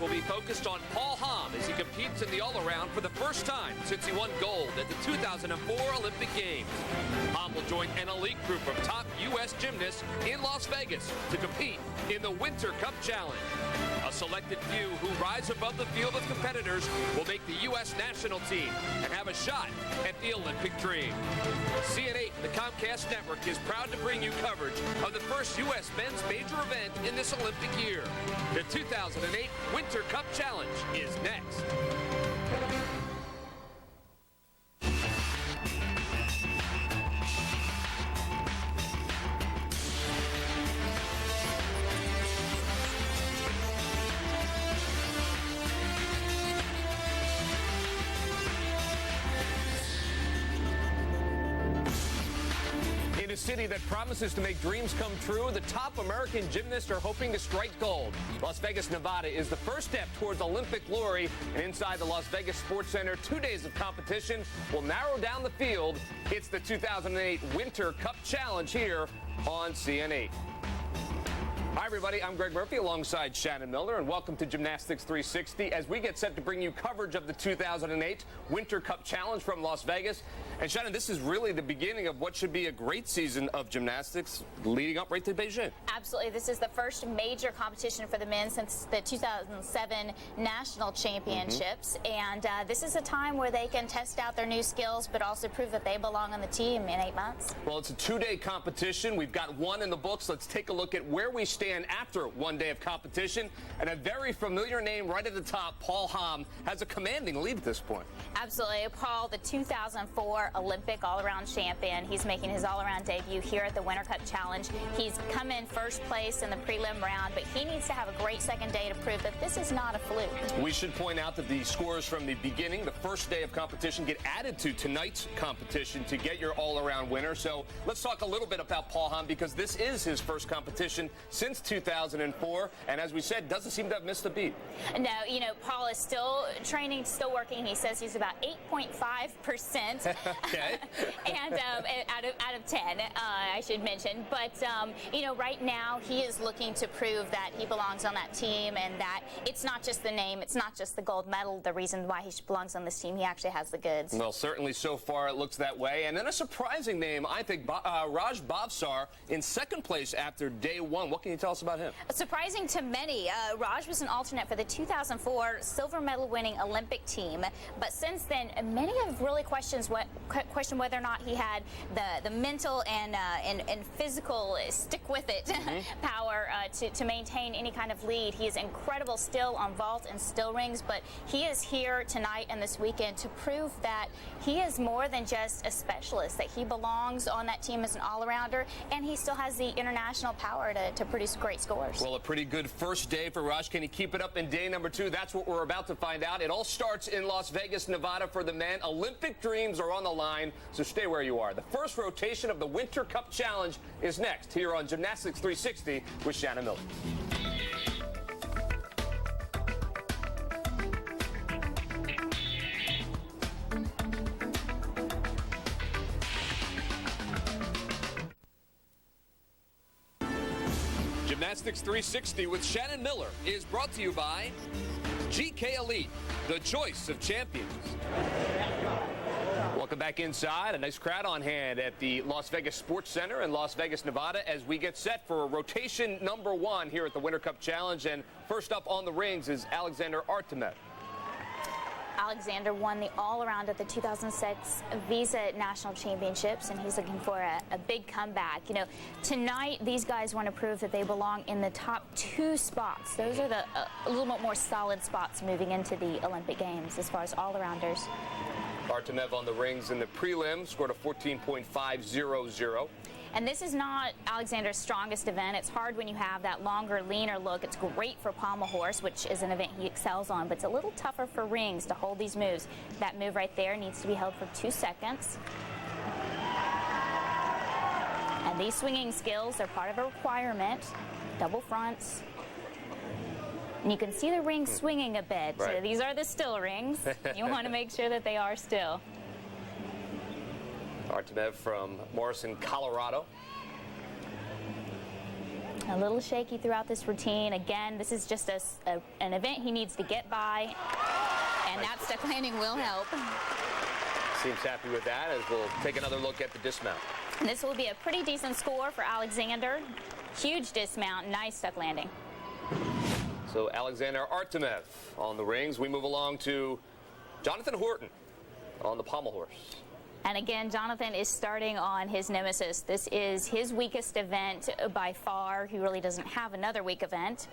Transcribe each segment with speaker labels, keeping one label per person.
Speaker 1: will be focused on Paul Hamm as he competes in the all-around for the first time since he won gold at the 2004 Olympic Games. Hamm will join an elite group of top U.S. gymnasts in Las Vegas to compete in the Winter Cup Challenge. A selected few who rise above the field of competitors will make the U.S. national team and have a shot at the Olympic dream. CN8, the Comcast network, is proud to bring you coverage of the first U.S. men's major event in this Olympic year. The 2008 Winter Cup Challenge is next. A city that promises to make dreams come true, the top American gymnasts are hoping to strike gold. Las Vegas, Nevada is the first step towards Olympic glory, and inside the Las Vegas Sports Center, 2 days of competition will narrow down the field. It's the 2008 Winter Cup Challenge here on CN8. Hi, everybody. I'm Greg Murphy alongside Shannon Miller, and welcome to Gymnastics 360 as we get set to bring you coverage of the 2008 Winter Cup Challenge from Las Vegas. And Shannon, this is really the beginning of what should be a great season of gymnastics leading up right to Beijing.
Speaker 2: Absolutely. This is the first major competition for the men since the 2007 National Championships. And this is a time where they can test out their new skills, but also prove that they belong on the team in 8 months.
Speaker 1: Well, it's a 2-day competition. We've got one in the books. Let's take a look at where we stand after 1 day of competition. And a very familiar name right at the top, Paul Hamm, has a commanding lead at this point.
Speaker 2: Absolutely. Paul, the 2004 Olympic all-around champion. He's making his all-around debut here at the Winter Cup Challenge. He's come in first place in the prelim round, but he needs to have a great second day to prove that this is not a fluke.
Speaker 1: We should point out that the scores from the beginning, the first day of competition, get added to tonight's competition to get your all-around winner. So let's talk a little bit about Paul Hamm, because this is his first competition since 2004, and as we said, doesn't seem to have missed a beat.
Speaker 2: No, you know, Paul is still training, still working. He says he's about 8.5%.
Speaker 1: Okay.
Speaker 2: And out of 10, I should mention. But, you know, right now he is looking to prove that he belongs on that team and that it's not just the name, it's not just the gold medal, the reason why he belongs on this team. He actually has the goods.
Speaker 1: Well, certainly so far it looks that way. And then a surprising name, I think, Raj Bhavsar in second place after day one. What can you tell us about him?
Speaker 2: Surprising to many, Raj was an alternate for the 2004 silver medal winning Olympic team. But since then, many have really questioned whether or not he had the mental and physical stick with it power to maintain any kind of lead. He is incredible still on vault and still rings, but he is here tonight and this weekend to prove that he is more than just a specialist, that he belongs on that team as an all-arounder, and he still has the international power to produce great scores.
Speaker 1: Well, a pretty good first day for Raj. Can he keep it up in day number 2? That's what we're about to find out. It all starts in Las Vegas, Nevada for the men. Olympic dreams are on the line, so stay where you are. The first rotation of the Winter Cup Challenge is next here on Gymnastics 360 with Shannon Miller. Gymnastics 360 with Shannon Miller is brought to you by GK Elite, the choice of champions. Welcome back inside. A nice crowd on hand at the Las Vegas Sports Center in Las Vegas, Nevada, as we get set for rotation number 1 here at the Winter Cup Challenge. And first up on the rings is Alexander Artemev.
Speaker 2: Alexander won the all-around at the 2006 Visa National Championships, and he's looking for a big comeback. You know, tonight these guys want to prove that they belong in the top 2 spots. Those are the a little bit more solid spots moving into the Olympic Games as far as all-arounders.
Speaker 1: Artemev on the rings in the prelim scored a 14.500.
Speaker 2: And this is not Alexander's strongest event. It's hard when you have that longer, leaner look. It's great for pommel horse, which is an event he excels on, but it's a little tougher for rings to hold these moves. That move right there needs to be held for 2 seconds. And these swinging skills are part of a requirement. Double fronts. And you can see the rings swinging a bit.
Speaker 1: Right.
Speaker 2: So these are the still rings. You want to make sure that they are still.
Speaker 1: Artemev from Morrison, Colorado.
Speaker 2: A little shaky throughout this routine. Again, this is just an event he needs to get by, and that stuck landing will help.
Speaker 1: Seems happy with that as we'll take another look at the dismount.
Speaker 2: And this will be a pretty decent score for Alexander. Huge dismount, nice stuck landing.
Speaker 1: So Alexander Artemev on the rings. We move along to Jonathan Horton on the pommel horse.
Speaker 2: And again, Jonathan is starting on his nemesis. This is his weakest event by far. He really doesn't have another weak event.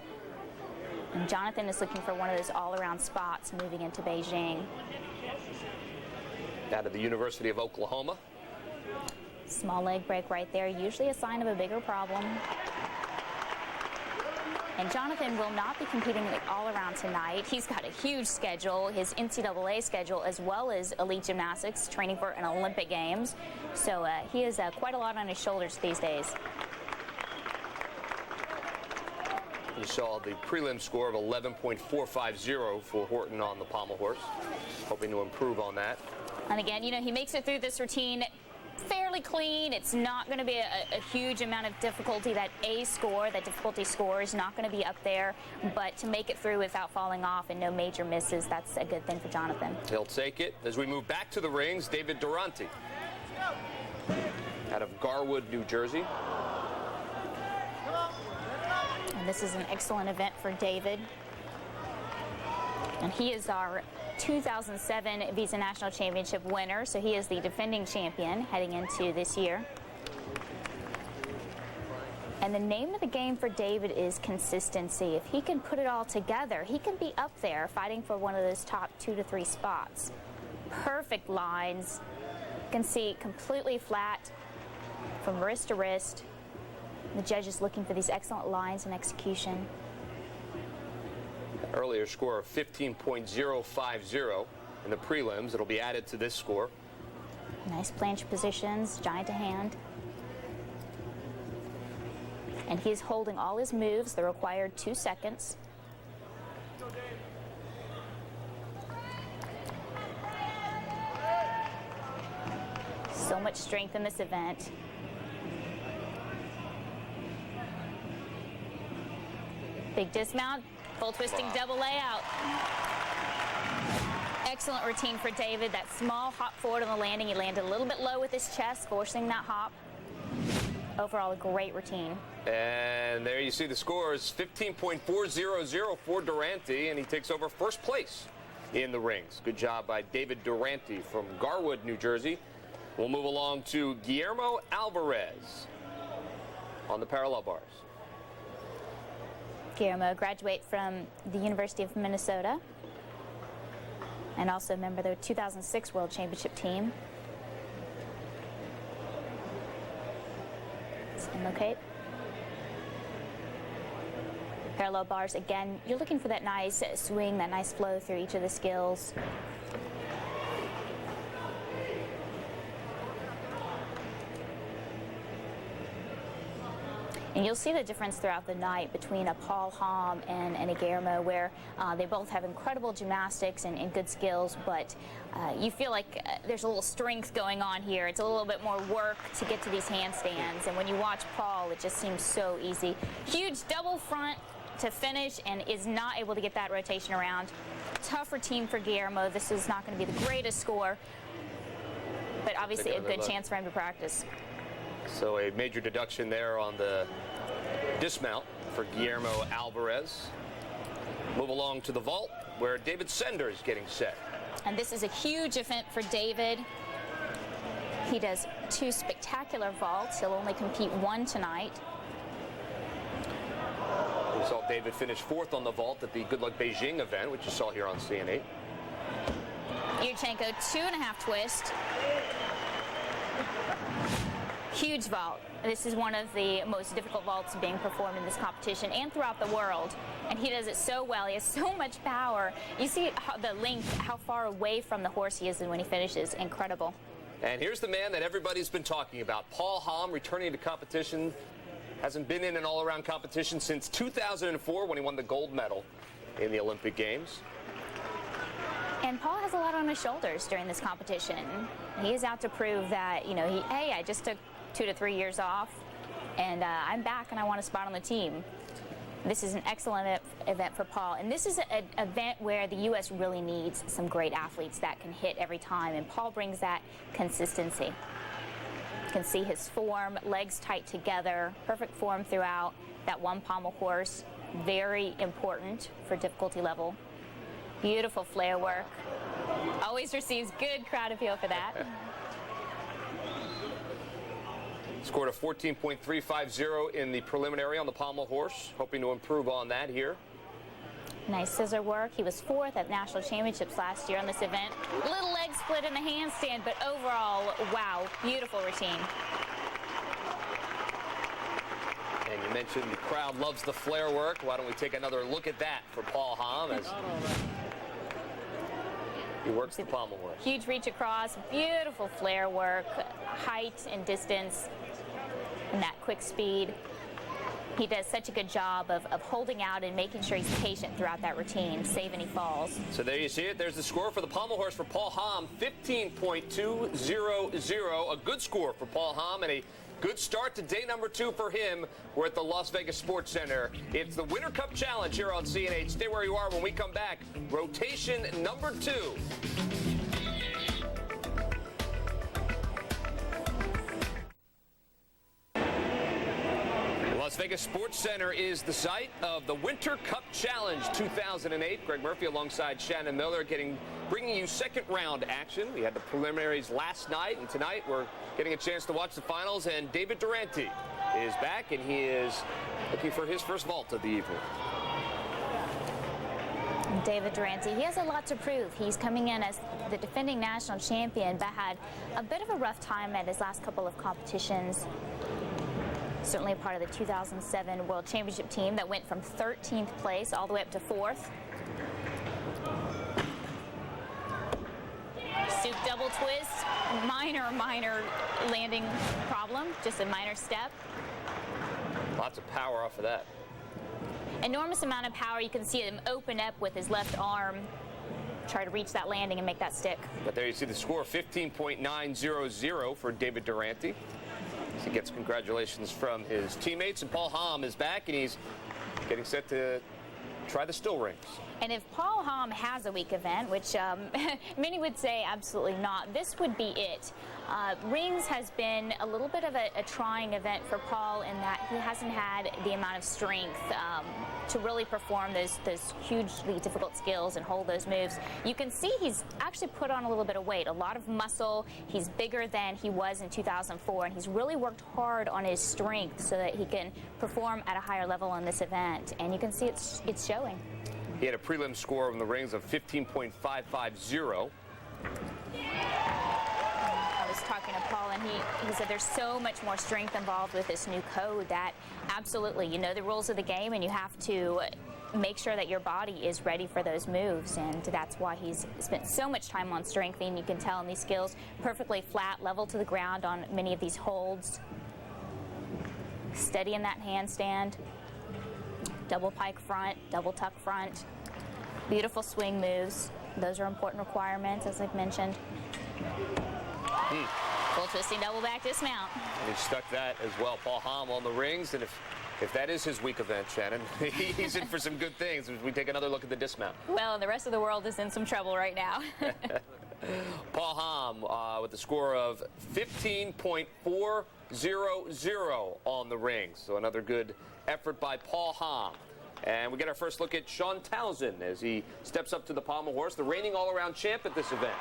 Speaker 2: And Jonathan is looking for one of those all-around spots moving into Beijing.
Speaker 1: Out of the University of Oklahoma.
Speaker 2: Small leg break right there, usually a sign of a bigger problem. And Jonathan will not be competing in the all-around tonight. He's got a huge schedule, his NCAA schedule, as well as elite gymnastics, training for an Olympic Games. So he has quite a lot on his shoulders these days.
Speaker 1: You saw the prelim score of 11.450 for Horton on the pommel horse. Hoping to improve on that.
Speaker 2: And again, you know, he makes it through this routine fairly clean. It's not going to be a huge amount of difficulty. That A score, that difficulty score, is not going to be up there. But to make it through without falling off and no major misses, that's a good thing for Jonathan.
Speaker 1: He'll take it. As we move back to the rings, David Durante out of Garwood, New Jersey.
Speaker 2: And this is an excellent event for David. And he is our 2007 Visa National Championship winner, so he is the defending champion heading into this year. And the name of the game for David is consistency. If he can put it all together, he can be up there fighting for one of those top 2 to 3 spots. Perfect lines. You can see completely flat from wrist to wrist. The judge is looking for these excellent lines and execution.
Speaker 1: Earlier score of 15.050 in the prelims. It'll be added to this score.
Speaker 2: Nice planche positions, giant to hand. And he's holding all his moves, the required 2 seconds. So much strength in this event. Big dismount. Full twisting double layout. Excellent routine for David. That small hop forward on the landing. He landed a little bit low with his chest, forcing that hop. Overall, a great routine.
Speaker 1: And there you see the scores, 15.400 for Durante, and he takes over first place in the rings. Good job by David Durante from Garwood, New Jersey. We'll move along to Guillermo Alvarez on the parallel bars.
Speaker 2: Guillermo graduate from the University of Minnesota and also a member of the 2006 World Championship team. Okay. Parallel bars, again, you're looking for that nice swing, that nice flow through each of the skills. And you'll see the difference throughout the night between a Paul Hamm and a Guillermo, where they both have incredible gymnastics and good skills, but you feel like there's a little strength going on here. It's a little bit more work to get to these handstands. And when you watch Paul, it just seems so easy. Huge double front to finish and is not able to get that rotation around. Tough routine for Guillermo. This is not going to be the greatest score, but obviously a good chance for him to practice.
Speaker 1: So a major deduction there on the dismount for Guillermo Alvarez. Move along to the vault where David Sender is getting set.
Speaker 2: And this is a huge event for David. He does 2 spectacular vaults. He'll only compete 1 tonight.
Speaker 1: We saw David finish 4th on the vault at the Good Luck Beijing event, which you saw here on CN8.
Speaker 2: Yurchenko 2.5 twist. Huge vault. This is one of the most difficult vaults being performed in this competition and throughout the world. And he does it so well. He has so much power. You see the length, how far away from the horse he is when he finishes. Incredible.
Speaker 1: And here's the man that everybody's been talking about. Paul Hamm returning to competition. Hasn't been in an all-around competition since 2004 when he won the gold medal in the Olympic Games.
Speaker 2: And Paul has a lot on his shoulders during this competition. He is out to prove that, you know, hey, I just took 2 to 3 years off. and I'm back and I want a spot on the team. This is an excellent event for Paul, and this is an event where the U.S. really needs some great athletes that can hit every time, and Paul brings that consistency. You can see his form, legs tight together, perfect form throughout. That one pommel horse, very important for difficulty level. Beautiful flare work. Always receives good crowd appeal for that.
Speaker 1: Scored a 14.350 in the preliminary on the pommel horse, hoping to improve on that here.
Speaker 2: Nice scissor work. He was 4th at National Championships last year on this event. Little leg split in the handstand, but overall, wow, beautiful routine.
Speaker 1: And you mentioned the crowd loves the flare work. Why don't we take another look at that for Paul Hamm as he works the pommel horse.
Speaker 2: Huge reach across, beautiful flare work, height and distance, and that quick speed. He does such a good job of holding out and making sure he's patient throughout that routine, save any falls.
Speaker 1: So there you see it. There's the score for the pommel horse for Paul Hamm, 15.200. A good score for Paul Hamm and a good start to day number 2 for him. We're at the Las Vegas Sports Center. It's the Winter Cup Challenge here on CNH. Stay where you are. When we come back, rotation number 2. Las Vegas Sports Center is the site of the Winter Cup Challenge 2008. Greg Murphy alongside Shannon Miller bringing you second round action. We had the preliminaries last night, and tonight we're getting a chance to watch the finals, and David Durante is back, and he is looking for his first vault of the evening.
Speaker 2: David Durante, he has a lot to prove. He's coming in as the defending national champion, but had a bit of a rough time at his last couple of competitions. Certainly a part of the 2007 World Championship team that went from 13th place all the way up to 4th. Soup double twist, minor landing problem, just a minor step.
Speaker 1: Lots of power off of that.
Speaker 2: Enormous amount of power. You can see him open up with his left arm, try to reach that landing and make that stick.
Speaker 1: But there you see the score, 15.900 for David Durante. He gets congratulations from his teammates, and Paul Hamm is back, and he's getting set to try the still rings.
Speaker 2: And if Paul Hamm has a weak event, which many would say absolutely not, this would be it. Rings has been a little bit of a trying event for Paul in that he hasn't had the amount of strength to really perform those hugely difficult skills and hold those moves. You can see he's actually put on a little bit of weight, a lot of muscle. He's bigger than he was in 2004, and he's really worked hard on his strength so that he can perform at a higher level in this event. And you can see it's showing.
Speaker 1: He had a prelim score in the rings of 15.550.
Speaker 2: I was talking to Paul, and he said there's so much more strength involved with this new code that absolutely, you know the rules of the game, and you have to make sure that your body is ready for those moves, and that's why he's spent so much time on strengthening. You can tell in these skills, perfectly flat, level to the ground on many of these holds. Steady in that handstand. Double pike front, double tuck front. Beautiful swing moves. Those are important requirements, as I've mentioned. Full twisting double back dismount.
Speaker 1: And he stuck that as well. Paul Hamm on the rings, and if that is his weak event, Shannon, he's in for some good things as we take another look at the dismount.
Speaker 2: Well, the rest of the world is in some trouble right now.
Speaker 1: Paul Hamm with the score of 15.400 on the rings. So another good effort by Paul Hamm. And we get our first look at Sean Townsend as he steps up to the pommel horse, the reigning all-around champ at this event.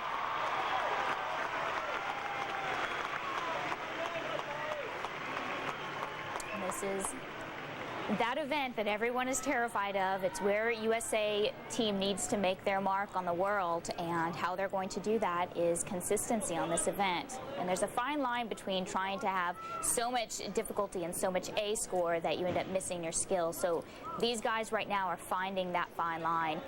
Speaker 2: This is that event that everyone is terrified of. It's where USA team needs to make their mark on the world, and how they're going to do that is consistency on this event. And there's a fine line between trying to have so much difficulty and so much A score that you end up missing your skill. So these guys right now are finding that fine line.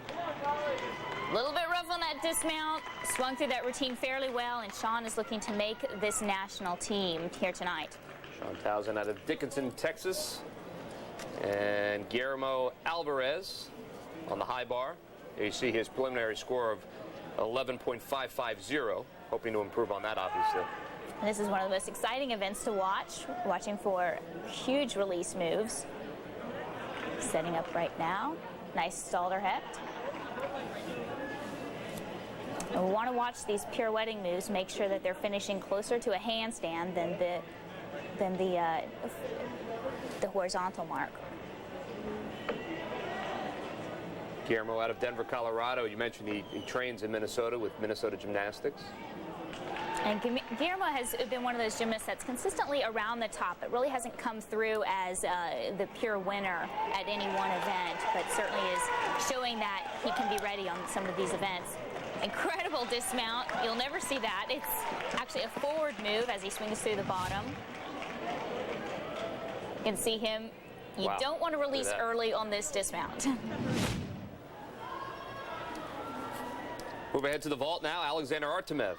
Speaker 2: A little bit rough on that dismount, swung through that routine fairly well, and Sean is looking to make this national team here tonight.
Speaker 1: Sean Townsend out of Dickinson, Texas. And Guillermo Alvarez on the high bar. Here you see his preliminary score of 11.550, hoping to improve on that, obviously.
Speaker 2: And this is one of the most exciting events to watch, watching for huge release moves. Setting up right now. Nice Stalderhecht. And we want to watch these pirouetting moves, make sure that they're finishing closer to a handstand than the horizontal mark.
Speaker 1: Guillermo out of Denver, Colorado. You mentioned he trains in Minnesota with Minnesota Gymnastics.
Speaker 2: And Guillermo has been one of those gymnasts that's consistently around the top. It really hasn't come through as the pure winner at any one event, but certainly is showing that he can be ready on some of these events. Incredible dismount. You'll never see that. It's actually a forward move as he swings through the bottom. You can see him. You don't want to release early on this dismount.
Speaker 1: Move ahead to the vault now. Alexander Artemev.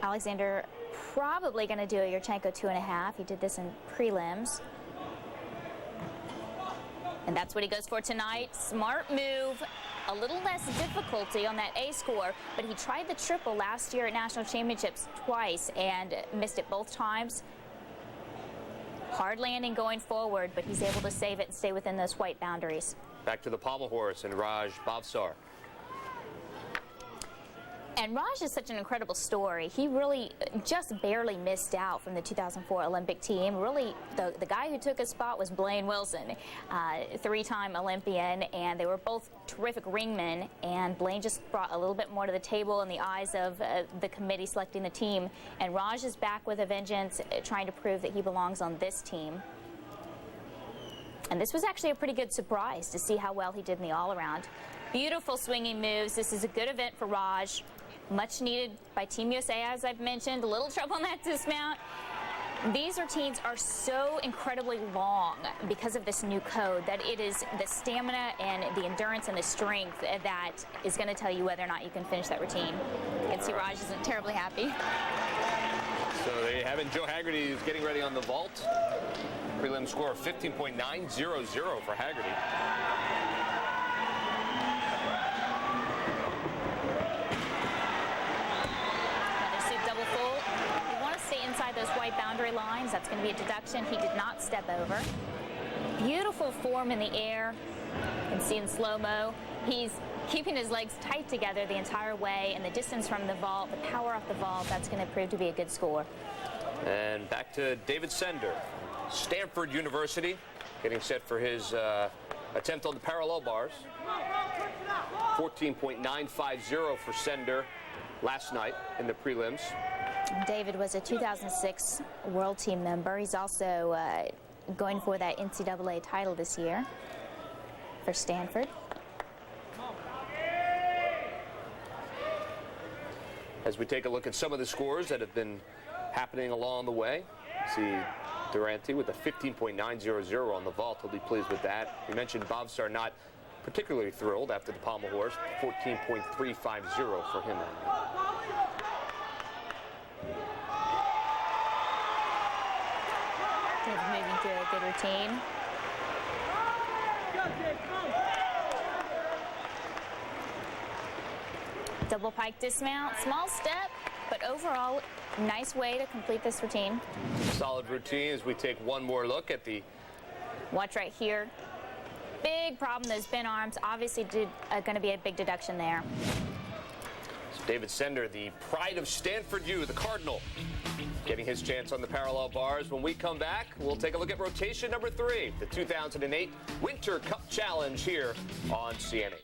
Speaker 2: Alexander probably going to do a Yurchenko 2.5. He did this in prelims. And that's what he goes for tonight. Smart move. A little less difficulty on that A score, but he tried the triple last year at national championships twice and missed it both times. Hard landing going forward, but he's able to save it and stay within those white boundaries.
Speaker 1: Back to the pommel horse and Raj Bhavsar.
Speaker 2: And Raj is such an incredible story. He really just barely missed out from the 2004 Olympic team. Really, the guy who took his spot was Blaine Wilson, three-time Olympian, and they were both terrific ringmen, and Blaine just brought a little bit more to the table in the eyes of the committee selecting the team. And Raj is back with a vengeance, trying to prove that he belongs on this team. And this was actually a pretty good surprise to see how well he did in the all-around. Beautiful swinging moves. This is a good event for Raj. Much needed by Team USA, as I've mentioned. A little trouble on that dismount. These routines are so incredibly long because of this new code that it is the stamina and the endurance and the strength that is going to tell you whether or not you can finish that routine. You can see Raj isn't terribly happy.
Speaker 1: So there you have it. Joe Haggerty is getting ready on the vault. Prelim score of 15.900 for Haggerty.
Speaker 2: Inside those white boundary lines, that's going to be a deduction. He did not step over. Beautiful form in the air. You can see in slow-mo. He's keeping his legs tight together the entire way, and the distance from the vault, the power off the vault, that's going to prove to be a good score. And
Speaker 1: back to David Sender, Stanford University, getting set for his attempt on the parallel bars. 14.950 for Sender last night in the prelims.
Speaker 2: David was a 2006 World Team member. He's also going for that NCAA title this year for Stanford.
Speaker 1: As we take a look at some of the scores that have been happening along the way, see Durante with a 15.900 on the vault. He'll be pleased with that. We mentioned Bhavsar not particularly thrilled after the pommel horse. 14.350 for him.
Speaker 2: Moving through a good routine. Double pike dismount, small step, but overall, nice way to complete this routine.
Speaker 1: Solid routine as we take one more look at the...
Speaker 2: Watch right here. Big problem, those bent arms. Obviously going to be a big deduction there.
Speaker 1: So David Sender, the pride of Stanford U, the Cardinal, getting his chance on the parallel bars. When we come back, we'll take a look at rotation number 3, the 2008 Winter Cup Challenge here on CNA.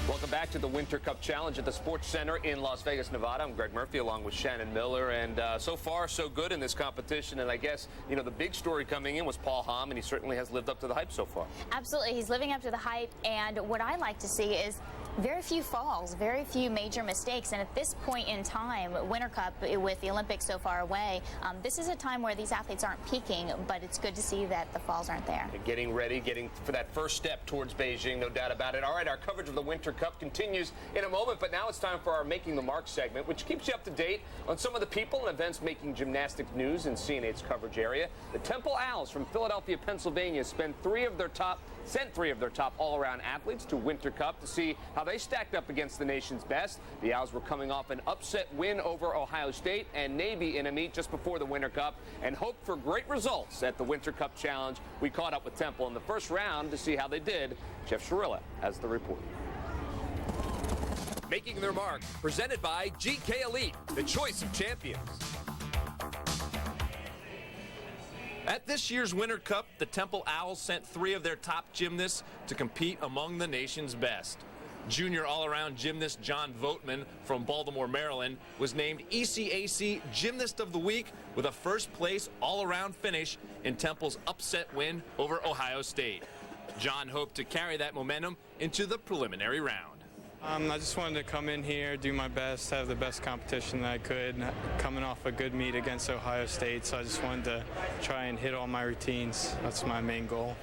Speaker 1: Welcome back to the Winter Cup Challenge at the Sports Center in Las Vegas, Nevada. I'm Greg Murphy along with Shannon Miller, and so far so good in this competition. And I guess, you know, the big story coming in was Paul Hamm, and he certainly has lived up to the hype so far.
Speaker 2: Absolutely. He's living up to the hype, and what I like to see is Very few falls, very few major mistakes, and at this point in time, Winter Cup, with the Olympics so far away, this is a time where these athletes aren't peaking, but it's good to see that the falls aren't there.
Speaker 1: Getting ready, getting for that first step towards Beijing, no doubt about it. All right, our coverage of the Winter Cup continues in a moment, but now it's time for our Making the Mark segment, which keeps you up to date on some of the people and events making gymnastics news in CNH's coverage area. The Temple Owls from Philadelphia, Pennsylvania sent three of their top all-around athletes to Winter Cup to see how they stacked up against the nation's best. The Owls were coming off an upset win over Ohio State and Navy in a meet just before the Winter Cup and hoped for great results at the Winter Cup Challenge. We caught up with Temple in the first round to see how they did. Jeff Sharilla has the report. Making their mark, presented by GK Elite, the choice of champions. At this year's Winter Cup, the Temple Owls sent three of their top gymnasts to compete among the nation's best. Junior all-around gymnast John Voigtman from Baltimore, Maryland, was named ECAC Gymnast of the Week with a first-place all-around finish in Temple's upset win over Ohio State. John hoped to carry that momentum into the preliminary round.
Speaker 3: I just wanted to come in here, do my best, have the best competition that I could, coming off a good meet against Ohio State, so I just wanted to try and hit all my routines. That's my main goal.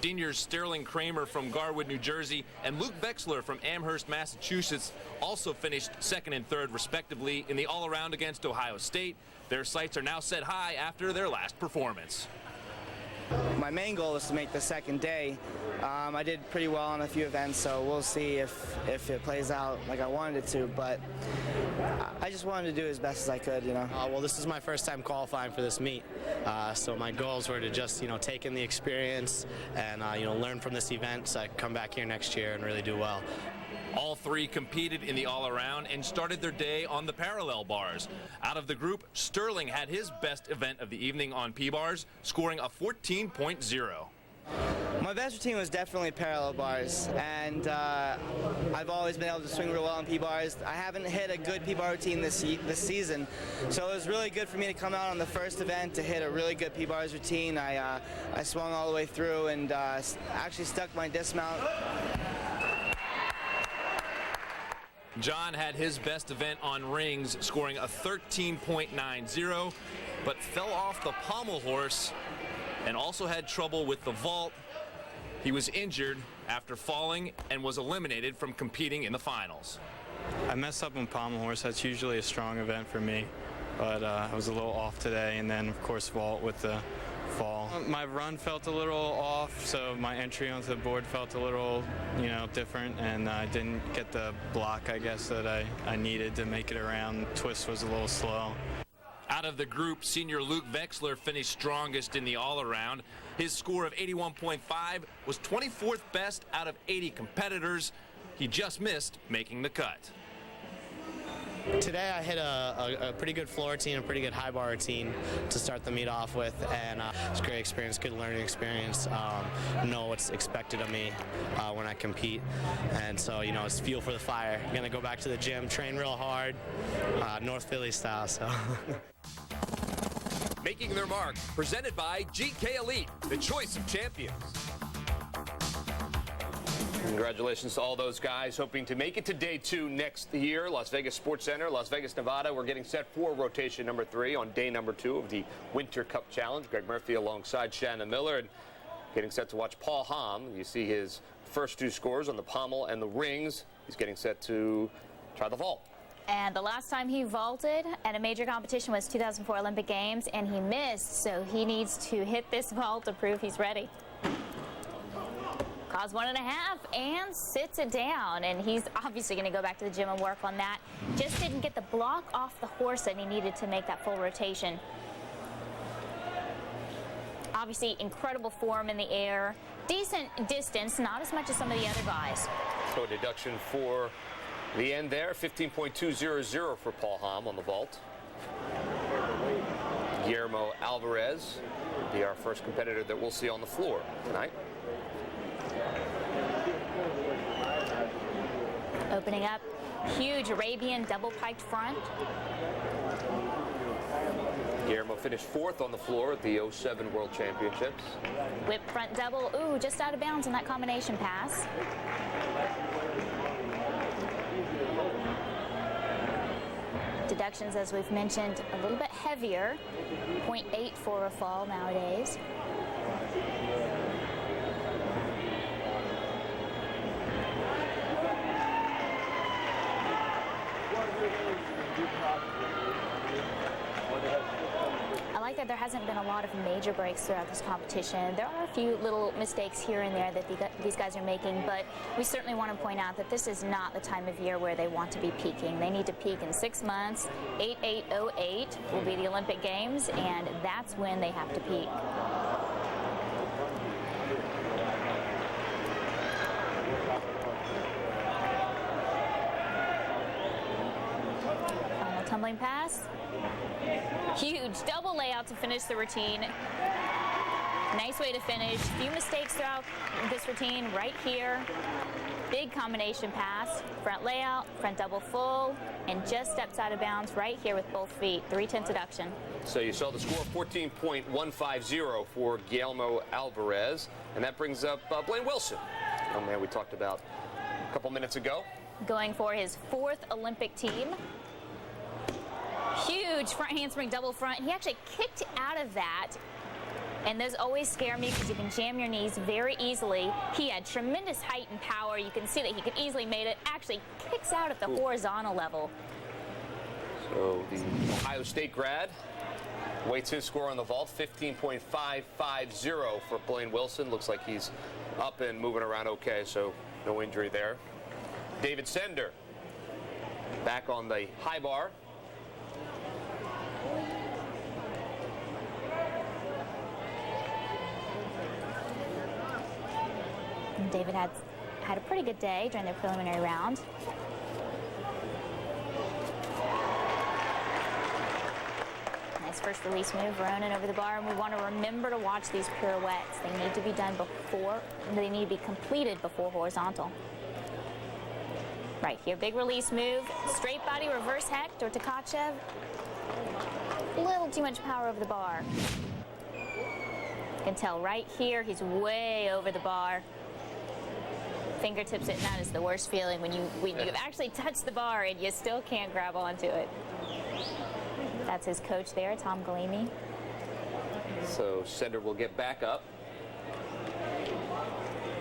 Speaker 1: Seniors Sterling Kramer from Garwood, New Jersey, and Luke Vexler from Amherst, Massachusetts also finished second and third, respectively, in the all-around against Ohio State. Their sights are now set high after their last performance.
Speaker 4: My main goal is to make the second day. I did pretty well on a few events, so we'll see if it plays out like I wanted it to, but I just wanted to do as best as I could, you know.
Speaker 5: Well, this is my first time qualifying for this meet, so my goals were to just, take in the experience and, learn from this event so I can come back here next year and really do well.
Speaker 1: All three competed in the all-around and started their day on the parallel bars. Out of the group, Sterling had his best event of the evening on P-bars, scoring a 14.0.
Speaker 4: My best routine was definitely parallel bars, and I've always been able to swing real well on P-bars. I haven't hit a good P-bar routine this season, so it was really good for me to come out on the first event to hit a really good P-bars routine. I swung all the way through and actually stuck my dismount.
Speaker 1: John had his best event on rings, scoring a 13.90, but fell off the pommel horse and also had trouble with the vault. He was injured after falling and was eliminated from competing in the finals.
Speaker 3: I messed up on pommel horse. That's usually a strong event for me, but I was a little off today, and then, of course, vault with the fall. My run felt a little off, so my entry onto the board felt a little, different, and I didn't get the block, I guess, that I needed to make it around. Twist was a little slow.
Speaker 1: Out of the group, senior Luke Vexler finished strongest in the all-around. His score of 81.5 was 24th best out of 80 competitors. He just missed making the cut.
Speaker 5: Today I hit a pretty good floor routine, a pretty good high bar routine to start the meet off with, and it's a great experience, good learning experience. Know what's expected of me when I compete, and so it's fuel for the fire. I'm gonna go back to the gym, train real hard, North Philly style. So.
Speaker 1: Making their mark, presented by GK Elite, the choice of champions. Congratulations to all those guys hoping to make it to day 2 next year. Las Vegas Sports Center, Las Vegas, Nevada. We're getting set for rotation number 3 on day number 2 of the Winter Cup Challenge. Greg Murphy alongside Shannon Miller, and getting set to watch Paul Hamm. You see his first 2 scores on the pommel and the rings. He's getting set to try the vault.
Speaker 2: And the last time he vaulted at a major competition was 2004 Olympic Games, and he missed, so he needs to hit this vault to prove he's ready. Draws 1.5 and sits it down, and he's obviously going to go back to the gym and work on that. Just didn't get the block off the horse that he needed to make that full rotation. Obviously, incredible form in the air, decent distance, not as much as some of the other guys.
Speaker 1: So deduction for the end there, 15.200 for Paul Hamm on the vault. Guillermo Alvarez will be our first competitor that we'll see on the floor tonight.
Speaker 2: Opening up, huge Arabian double-piked front.
Speaker 1: Guillermo finished 4th on the floor at the 07 World Championships.
Speaker 2: Whip front double, ooh, just out of bounds on that combination pass. Deductions, as we've mentioned, a little bit heavier, 0.8 for a fall nowadays. I like that there hasn't been a lot of major breaks throughout this competition. There are a few little mistakes here and there that these guys are making, but we certainly want to point out that this is not the time of year where they want to be peaking. They need to peak in 6 months. 8808 will be the Olympic Games, and that's when they have to peak. Final tumbling pass. Huge double layout to finish the routine. Nice way to finish. Few mistakes throughout this routine right here. Big combination pass, front layout, front double full, and just steps out of bounds right here with both feet. 3/10 deduction.
Speaker 1: So you saw the score 14.150 for Guillermo Alvarez, and that brings up Blaine Wilson. Oh man, we talked about a couple minutes ago.
Speaker 2: Going for his 4th Olympic team. Huge front handspring double front. He actually kicked out of that, and those always scare me because you can jam your knees very easily. He had tremendous height and power. You can see that he could easily made it. Actually kicks out at the horizontal level.
Speaker 1: So the Ohio State grad waits his score on the vault, 15.550 for Blaine Wilson. Looks like he's up and moving around okay, so no injury there. David Sender back on the high bar.
Speaker 2: David had a pretty good day during the preliminary round. Nice first release move, Ronan over the bar, and we want to remember to watch these pirouettes. They need to be done before, they need to be completed before horizontal. Right here, big release move, straight body reverse hecht or Tkachev. A little too much power over the bar. You can tell right here, he's way over the bar. Fingertips sitting out is the worst feeling when you've actually touched the bar and you still can't grab onto it. That's his coach there, Tom Galimi.
Speaker 1: So Sender will get back up.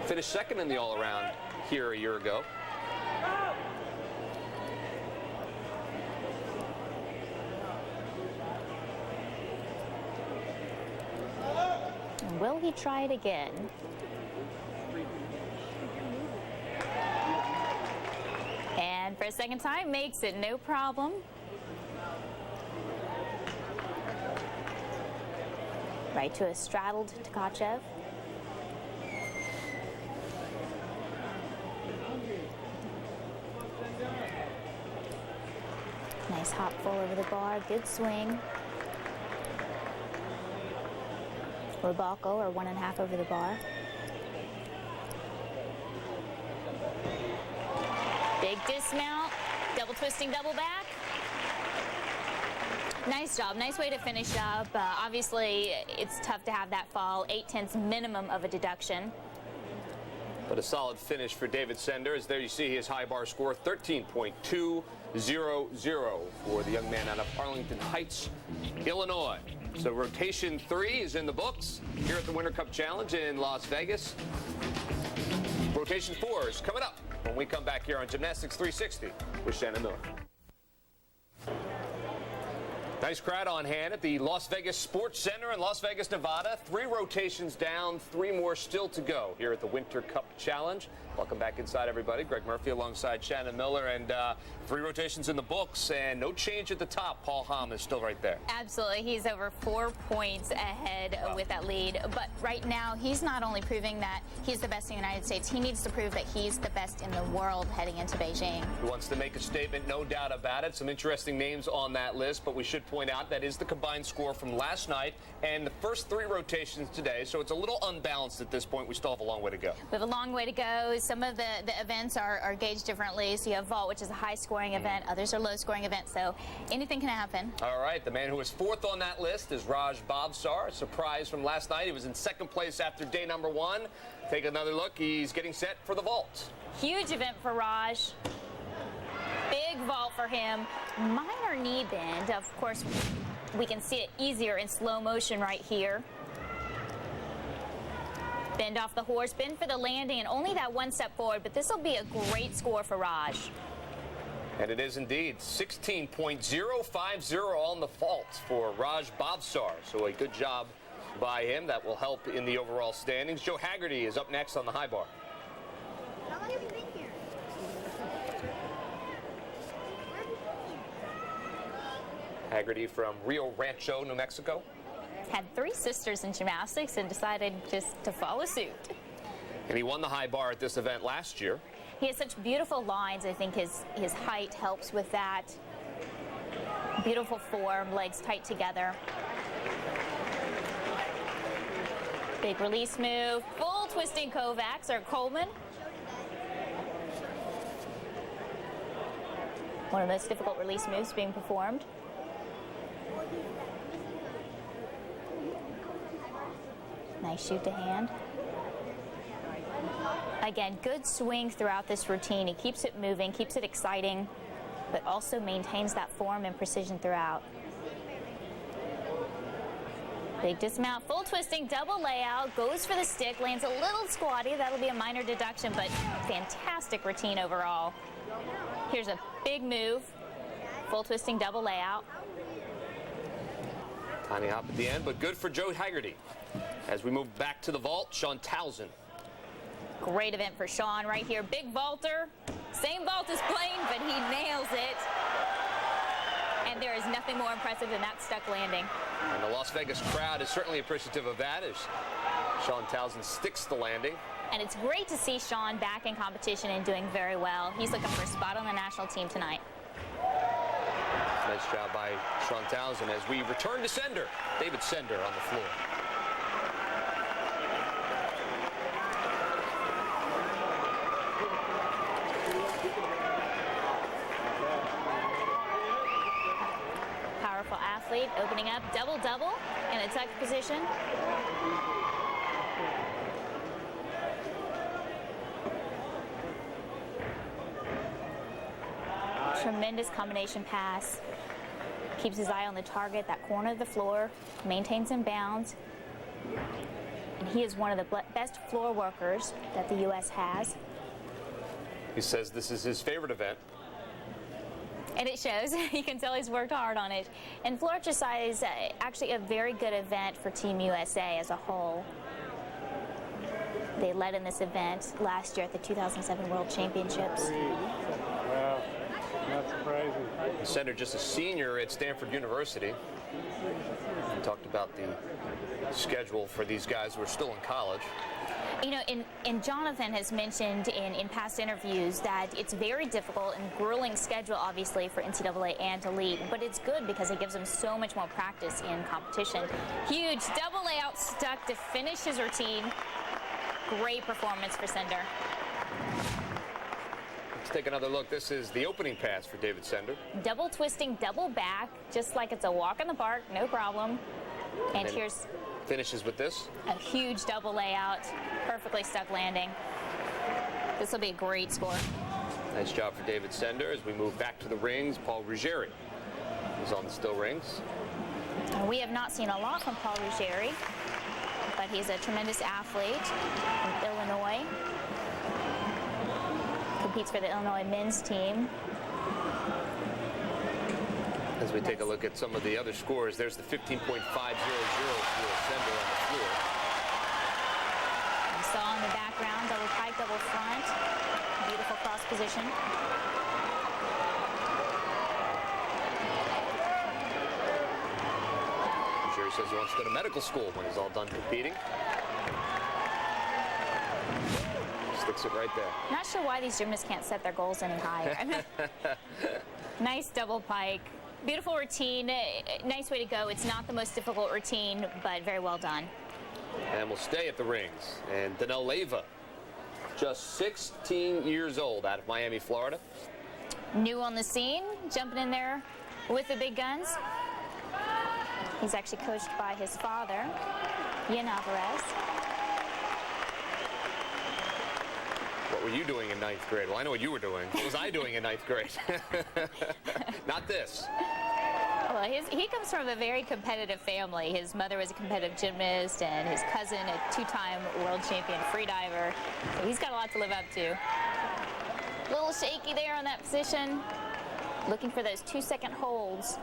Speaker 1: Finished second in the all-around here a year ago.
Speaker 2: Will he try it again? And for a second time, makes it no problem. Right to a straddled Tkachev. Nice hop full over the bar, good swing. Robalco, or 1.5 over the bar. Big dismount, double twisting, double back. Nice job, nice way to finish up. Obviously, it's tough to have that fall, 8/10 minimum of a deduction.
Speaker 1: But a solid finish for David Sender, as there you see his high bar score, 13.200 for the young man out of Arlington Heights, Illinois. So rotation 3 is in the books here at the Winter Cup Challenge in Las Vegas. Rotation 4 is coming up when we come back here on Gymnastics 360 with Shannon Miller. Nice crowd on hand at the Las Vegas Sports Center in Las Vegas, Nevada. 3 rotations down, 3 more still to go here at the Winter Cup Challenge. Welcome back inside, everybody. Greg Murphy alongside Shannon Miller, and 3 rotations in the books, and no change at the top. Paul Hamm is still right there.
Speaker 2: Absolutely. He's over 4 points ahead with that lead. But right now, he's not only proving that he's the best in the United States, he needs to prove that he's the best in the world heading into Beijing.
Speaker 1: He wants to make a statement, no doubt about it. Some interesting names on that list, but we should point out that is the combined score from last night and the first 3 rotations today, so it's a little unbalanced at this point. We still have a long way to go.
Speaker 2: We have a long way to go. Some of the events are gauged differently. So you have vault, which is a high-scoring event. Others are low-scoring events, so anything can happen.
Speaker 1: All right, the man who is 4th on that list is Raj Bhavsar. A surprise from last night. He was in 2nd place after day number 1. Take another look. He's getting set for the vault.
Speaker 2: Huge event for Raj. Big vault for him. Minor center knee bend. Of course, we can see it easier in slow motion right here. Bend off the horse, bend for the landing, and only that one step forward, but this will be a great score for Raj.
Speaker 1: And it is indeed 16.050 on the fault for Raj Bhavsar. So a good job by him. That will help in the overall standings. Joe Haggerty is up next on the high bar.
Speaker 6: How long have you been here?
Speaker 1: Haggerty from Rio Rancho, New Mexico.
Speaker 2: Had 3 sisters in gymnastics and decided just to follow suit.
Speaker 1: And he won the high bar at this event last year.
Speaker 2: He has such beautiful lines. I think his height helps with that. Beautiful form, legs tight together. Big release move, full twisting Kovacs or Coleman. One of the most difficult release moves being performed. Nice shoot to hand. Again, good swing throughout this routine. He keeps it moving, keeps it exciting, but also maintains that form and precision throughout. Big dismount, full twisting, double layout, goes for the stick, lands a little squatty. That'll be a minor deduction, but fantastic routine overall. Here's a big move, full twisting, double layout.
Speaker 1: Tiny hop at the end, but good for Joe Haggerty. As we move back to the vault, Sean Towson.
Speaker 2: Great event for Sean right here. Big vaulter. Same vault as Blaine, but he nails it. And there is nothing more impressive than that stuck landing.
Speaker 1: And the Las Vegas crowd is certainly appreciative of that as Sean Towson sticks the landing.
Speaker 2: And it's great to see Sean back in competition and doing very well. He's looking for a spot on the national team tonight.
Speaker 1: Nice job by Sean Towson as we return to Sender. David Sender on the floor.
Speaker 2: Powerful athlete, opening up, double-double in a tucked position. Tremendous combination pass. Keeps his eye on the target, that corner of the floor, maintains in bounds. And he is one of the best floor workers that the U.S. has.
Speaker 1: He says this is his favorite event.
Speaker 2: And it shows. You can tell he's worked hard on it. And floor exercise is actually a very good event for Team USA as a whole. They led in this event last year at the 2007 World Championships.
Speaker 7: Wow, not surprising.
Speaker 1: Sender just a senior at Stanford University. We talked about the schedule for these guys who are still in college.
Speaker 2: You know, and Jonathan has mentioned in past interviews that it's very difficult and grueling schedule, obviously, for NCAA and Elite, but it's good because it gives them so much more practice in competition. Huge double layout stuck to finish his routine. Great performance for Sender.
Speaker 1: Let's take another look. This is the opening pass for David Sender.
Speaker 2: Double twisting, double back, just like it's a walk in the park, no problem. And here's
Speaker 1: finishes with this.
Speaker 2: a huge double layout, perfectly stuck landing. This will be a great score.
Speaker 1: Nice job for David Sender as we move back to the rings. Paul Ruggieri is on the still rings.
Speaker 2: We have not seen a lot from Paul Ruggieri, but he's a tremendous athlete from Illinois. Competes for the Illinois men's team.
Speaker 1: As we take a look at some of the other scores, there's the 15.500 for Sender on the floor.
Speaker 2: You saw in the background, double pike, double front. Beautiful cross position.
Speaker 1: Ruggieri says he wants to go to medical school when he's all done competing. Sticks it right there.
Speaker 2: Not sure why these gymnasts can't set their goals any higher. Nice double pike. Beautiful routine. Nice way to go. It's not the most difficult routine, but very well done.
Speaker 1: And we'll stay at the rings. And Danelle Leyva, just 16 years old, out of Miami, Florida.
Speaker 2: New on the scene, jumping in there with the big guns. He's actually coached by his father, Ian Alvarez.
Speaker 1: What were you doing in 9th grade? Well, I know what you were doing. What was I doing in 9th grade? Not this.
Speaker 2: Well, he comes from a very competitive family. His mother was a competitive gymnast, and his cousin a two-time world champion freediver. So he's got a lot to live up to. A little shaky there on that position. Looking for those 2-second holds.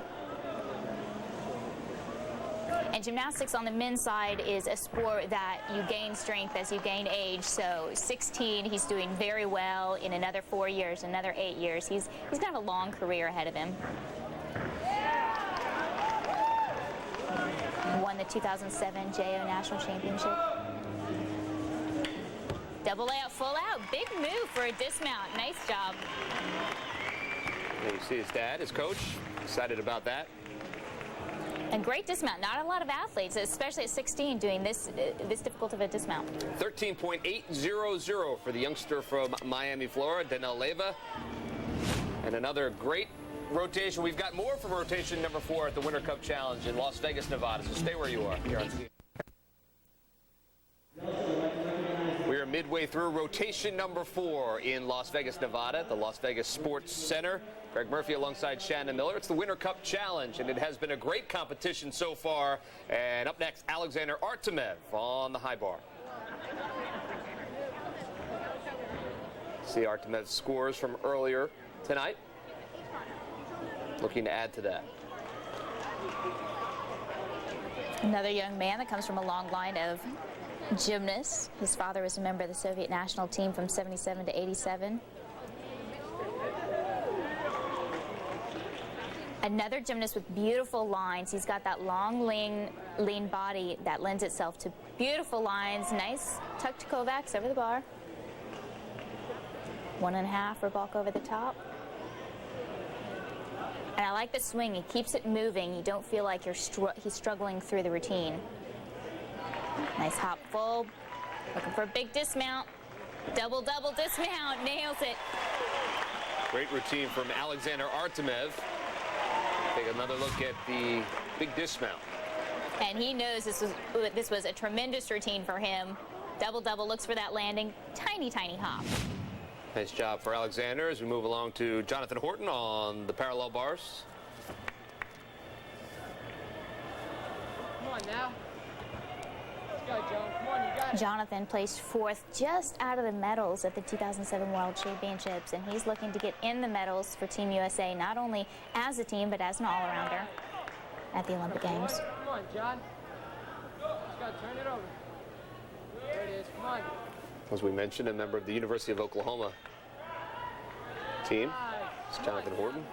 Speaker 2: And gymnastics on the men's side is a sport that you gain strength as you gain age. So 16, he's doing very well. In another 4 years, another 8 years, he's got a long career ahead of him. Won the 2007 JO National Championship. Double layout, full out. Big move for a dismount. Nice job.
Speaker 1: There you see his dad, his coach, excited about that.
Speaker 2: And great dismount. Not a lot of athletes, especially at 16, doing this difficult of a dismount.
Speaker 1: 13.800 for the youngster from Miami, Florida, Danelle Leyva. And another great rotation. We've got more from rotation number 4 at the Winter Cup Challenge in Las Vegas, Nevada. So stay where you are here on CNN. We are midway through rotation number 4 in Las Vegas, Nevada, at the Las Vegas Sports Center. Greg Murphy alongside Shannon Miller. It's the Winter Cup Challenge, and it has been a great competition so far. And up next, Alexander Artemev on the high bar. See Artemev's scores from earlier tonight. Looking to add to that.
Speaker 2: Another young man that comes from a long line of gymnasts. His father was a member of the Soviet national team from 77 to 87. Another gymnast with beautiful lines. He's got that long, lean body that lends itself to beautiful lines. Nice tucked Kovacs over the bar. 1.5 for bulk over the top. And I like the swing. He keeps it moving. You don't feel like he's struggling through the routine. Nice hop full. Looking for a big dismount. Double dismount. Nails it.
Speaker 1: Great routine from Alexander Artemev. Take another look at the big dismount.
Speaker 2: And he knows this was a tremendous routine for him. Double, looks for that landing. Tiny hop.
Speaker 1: Nice job for Alexander as we move along to Jonathan Horton on the parallel bars.
Speaker 8: Come on now. Let's go, Joe. Come on, you got it.
Speaker 2: Jonathan placed 4th just out of the medals at the 2007 World Championships, and he's looking to get in the medals for Team USA, not only as a team, but as an all-arounder at the Olympic Games.
Speaker 8: Come on, John. Just got to turn it over. There it is. Come on.
Speaker 1: As we mentioned, a member of the University of Oklahoma team. It's Jonathan Horton.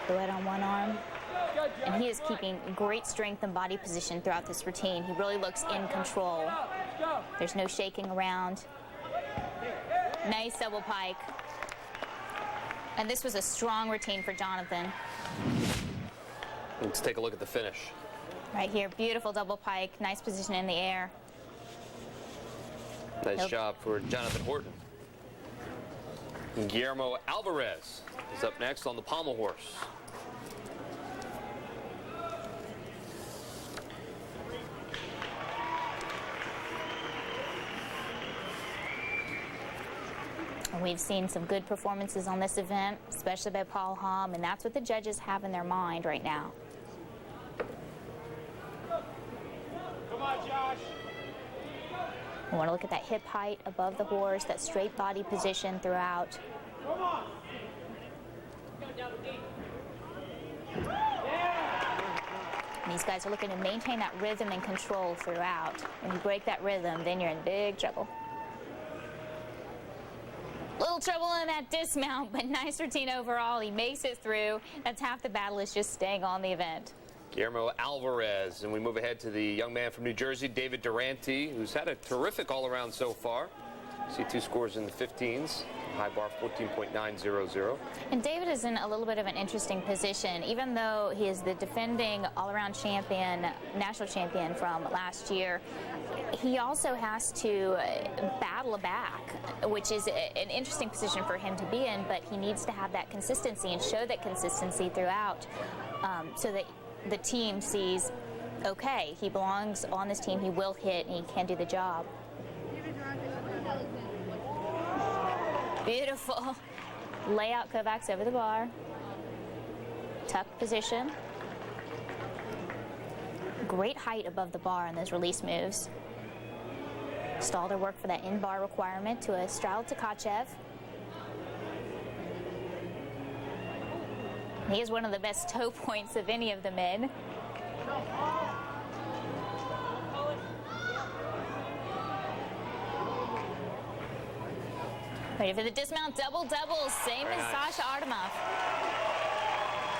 Speaker 2: Pirouette on one arm. And he is keeping great strength and body position throughout this routine. He really looks in control. There's no shaking around. Nice double pike. And this was a strong routine for Jonathan.
Speaker 1: Let's take a look at the finish.
Speaker 2: Right here, beautiful double pike, nice position in the air.
Speaker 1: Nice job for Jonathan Horton. Guillermo Alvarez is up next on the pommel horse.
Speaker 2: And we've seen some good performances on this event, especially by Paul Hamm, and that's what the judges have in their mind right now. We want to look at that hip height above the horse, that straight body position throughout. And these guys are looking to maintain that rhythm and control throughout. When you break that rhythm, then you're in big trouble. Little trouble in that dismount, but nice routine overall. He makes it through. That's half the battle, is just staying on the event.
Speaker 1: Guillermo Alvarez, and we move ahead to the young man from New Jersey, David Durante, who's had a terrific all-around so far. See 2 scores in the 15s, high bar 14.900.
Speaker 2: And David is in a little bit of an interesting position. Even though he is the defending all-around champion, national champion from last year, he also has to battle back, which is an interesting position for him to be in, but he needs to have that consistency and show that consistency throughout so that the team sees, okay, he belongs on this team, he will hit, and he can do the job. Beautiful. Layout Kovacs over the bar. Tuck position. Great height above the bar on those release moves. Stalder work for that in-bar requirement to a straddle to Tkachev. He is one of the best toe points of any of the men. Ready for the dismount, double, same as
Speaker 1: nice.
Speaker 2: Sasha Artemov.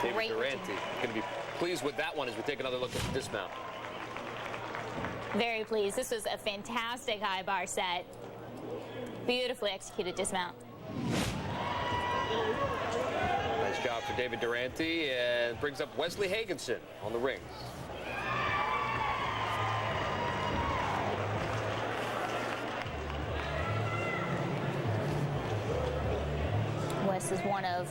Speaker 1: David Durante going to be pleased with that one as we take another look at the dismount.
Speaker 2: Very pleased. This was a fantastic high bar set. Beautifully executed dismount.
Speaker 1: Nice job for David Durante, and brings up Wesley Hagenson on the rings.
Speaker 2: Wes is one of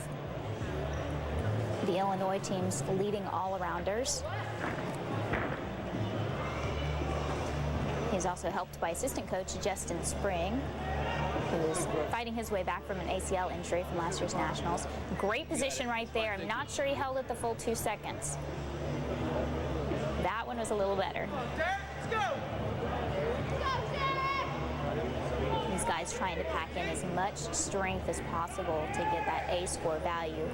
Speaker 2: the Illinois team's leading all-arounders. He's also helped by assistant coach Justin Spring, who is fighting his way back from an ACL injury from last year's Nationals. Great position right there. I'm not sure he held it the full 2 seconds. That one was a little better.
Speaker 8: Let's go!
Speaker 2: These guys trying to pack in as much strength as possible to get that A score value,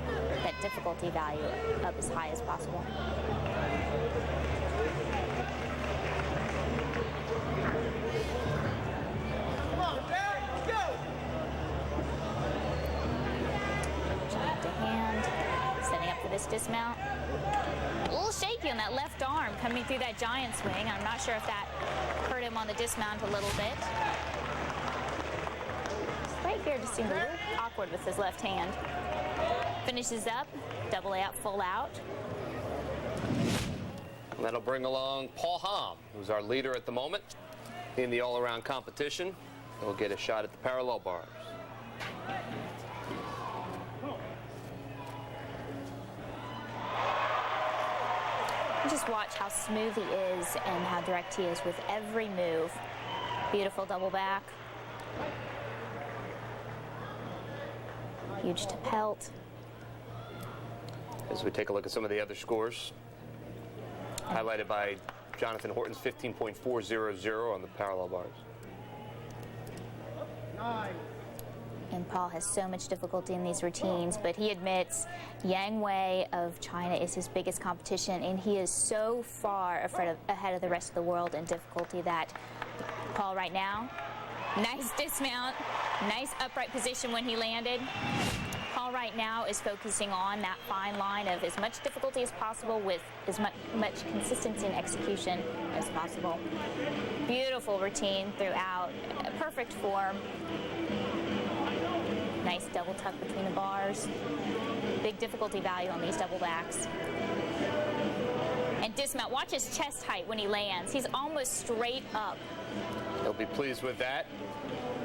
Speaker 2: that difficulty value up as high as possible.
Speaker 8: Come on, Derek, let's go!
Speaker 2: Jump to hand, setting up for this dismount. A little shaky on that left arm coming through that giant swing. I'm not sure if that hurt him on the dismount a little bit. Right here just seemed a little awkward with his left hand. Finishes up, double out, full out.
Speaker 1: And that'll bring along Paul Hamm, who's our leader at the moment in the all-around competition. He'll get a shot at the parallel bars.
Speaker 2: Just watch how smooth he is and how direct he is with every move. Beautiful double back. Huge to pelt.
Speaker 1: As we take a look at some of the other scores, highlighted by Jonathan Horton's 15.400 on the parallel bars.
Speaker 2: And Paul has so much difficulty in these routines, but he admits Yang Wei of China is his biggest competition, and he is so far ahead of the rest of the world in difficulty that Paul right now, nice dismount, nice upright position when he landed. Paul right now is focusing on that fine line of as much difficulty as possible with as much consistency and execution as possible. Beautiful routine throughout, perfect form. Nice double tuck between the bars. Big difficulty value on these double backs. And dismount, watch his chest height when he lands. He's almost straight up.
Speaker 1: He'll be pleased with that.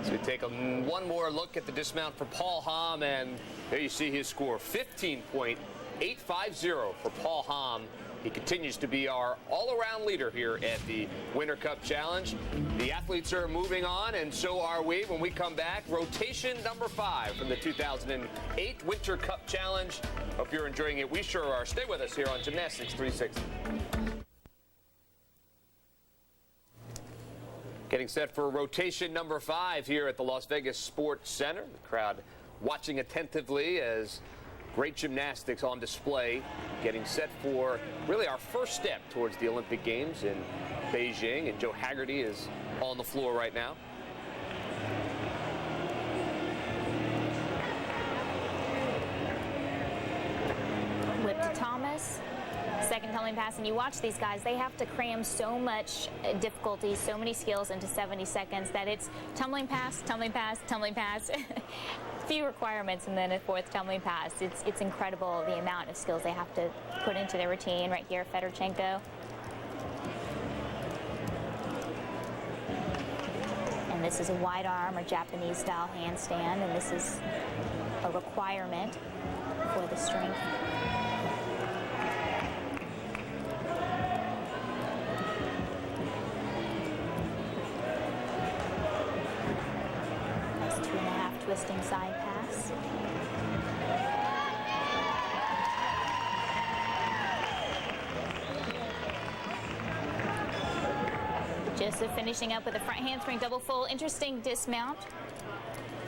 Speaker 1: So we take one more look at the dismount for Paul Hamm, and there you see his score, 15.850 for Paul Hamm. He continues to be our all-around leader here at the Winter Cup Challenge. The athletes are moving on, and so are we. When we come back, rotation number 5 from the 2008 Winter Cup Challenge. Hope you're enjoying it. We sure are. Stay with us here on Gymnastics 360. Getting set for rotation number 5 here at the Las Vegas Sports Center. The crowd watching attentively as great gymnastics on display, getting set for really our first step towards the Olympic Games in Beijing. And Joe Haggerty is on the floor right now.
Speaker 2: Whip to Thomas. Second tumbling pass, and you watch these guys, they have to cram so much difficulty, so many skills into 70 seconds that it's tumbling pass, tumbling pass, tumbling pass. Few requirements, and then a fourth tumbling pass. It's incredible the amount of skills they have to put into their routine. Right here, Fedorchenko. And this is a wide arm or Japanese style handstand, and this is a requirement for the strength. twisting side pass. Joseph finishing up with a front handspring double full. Interesting dismount.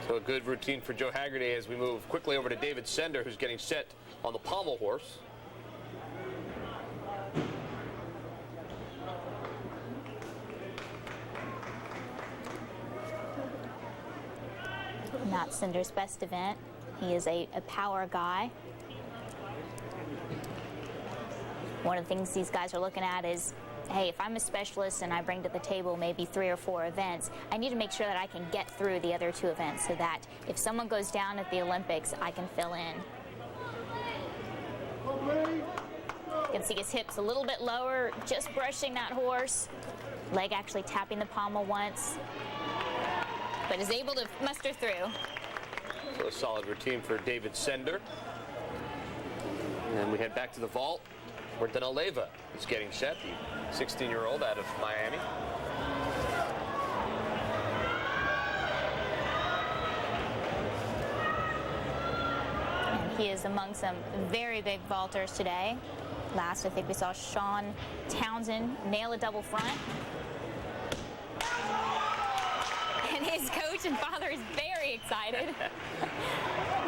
Speaker 1: So a good routine for Joe Haggerty as we move quickly over to David Sender, who's getting set on the pommel horse.
Speaker 2: Not Sender's best event. He is a power guy. One of the things these guys are looking at is, hey, if I'm a specialist and I bring to the table maybe 3 or 4 events, I need to make sure that I can get through the other 2 events so that if someone goes down at the Olympics, I can fill in. You can see his hips a little bit lower, just brushing that horse. Leg actually tapping the pommel once, but is able to muster through.
Speaker 1: So a solid routine for David Sender. And then we head back to the vault where Danel Leyva is getting set, the 16-year-old out of Miami.
Speaker 2: And he is among some very big vaulters today. Last, I think we saw Sean Townsend nail a double front. And his coach and father is very excited.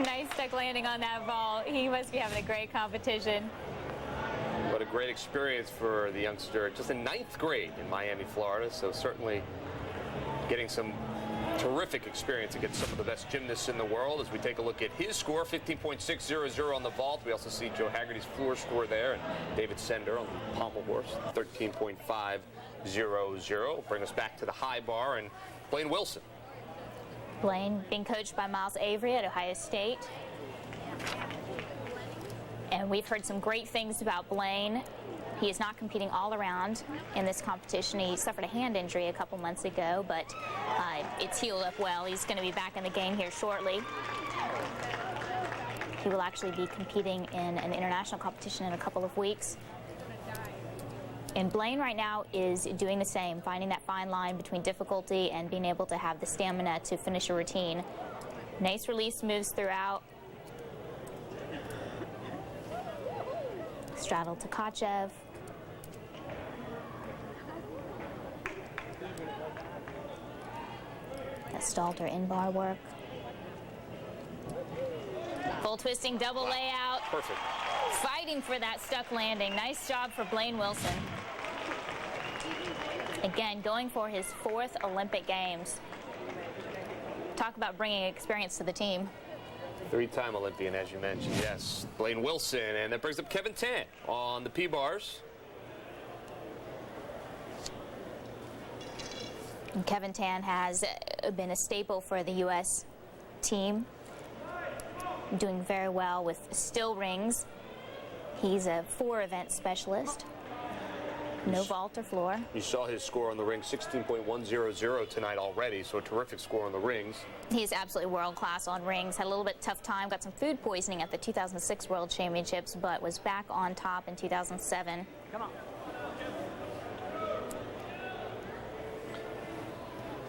Speaker 2: Nice stuck landing on that vault. He must be having a great competition.
Speaker 1: What a great experience for the youngster, just in 9th grade in Miami, Florida. So certainly getting some terrific experience against some of the best gymnasts in the world. As we take a look at his score, 15.600 on the vault. We also see Joe Haggerty's floor score there, and David Sender on the pommel horse, 13.500. Bring us back to the high bar and Blaine Wilson.
Speaker 2: Blaine being coached by Miles Avery at Ohio State. And we've heard some great things about Blaine. He is not competing all around in this competition. He suffered a hand injury a couple months ago, but it's healed up well. He's going to be back in the game here shortly. He will actually be competing in an international competition in a couple of weeks. And Blaine right now is doing the same, finding that fine line between difficulty and being able to have the stamina to finish a routine. Nice release moves throughout. Straddle to Tkachev. That stalled her in-bar work. Full twisting double layout.
Speaker 1: Perfect.
Speaker 2: Fighting for that stuck landing. Nice job for Blaine Wilson. Again, going for his 4th Olympic Games. Talk about bringing experience to the team.
Speaker 1: 3-time Olympian, as you mentioned, yes. Blaine Wilson, and that brings up Kevin Tan on the P-bars.
Speaker 2: And Kevin Tan has been a staple for the U.S. team, doing very well with still rings. He's a 4-event specialist. No vault or floor.
Speaker 1: You saw his score on the ring, 16.100 tonight already, so a terrific score on the rings.
Speaker 2: He's absolutely world-class on rings. Had a little bit tough time, got some food poisoning at the 2006 World Championships, but was back on top in 2007.
Speaker 8: Come on.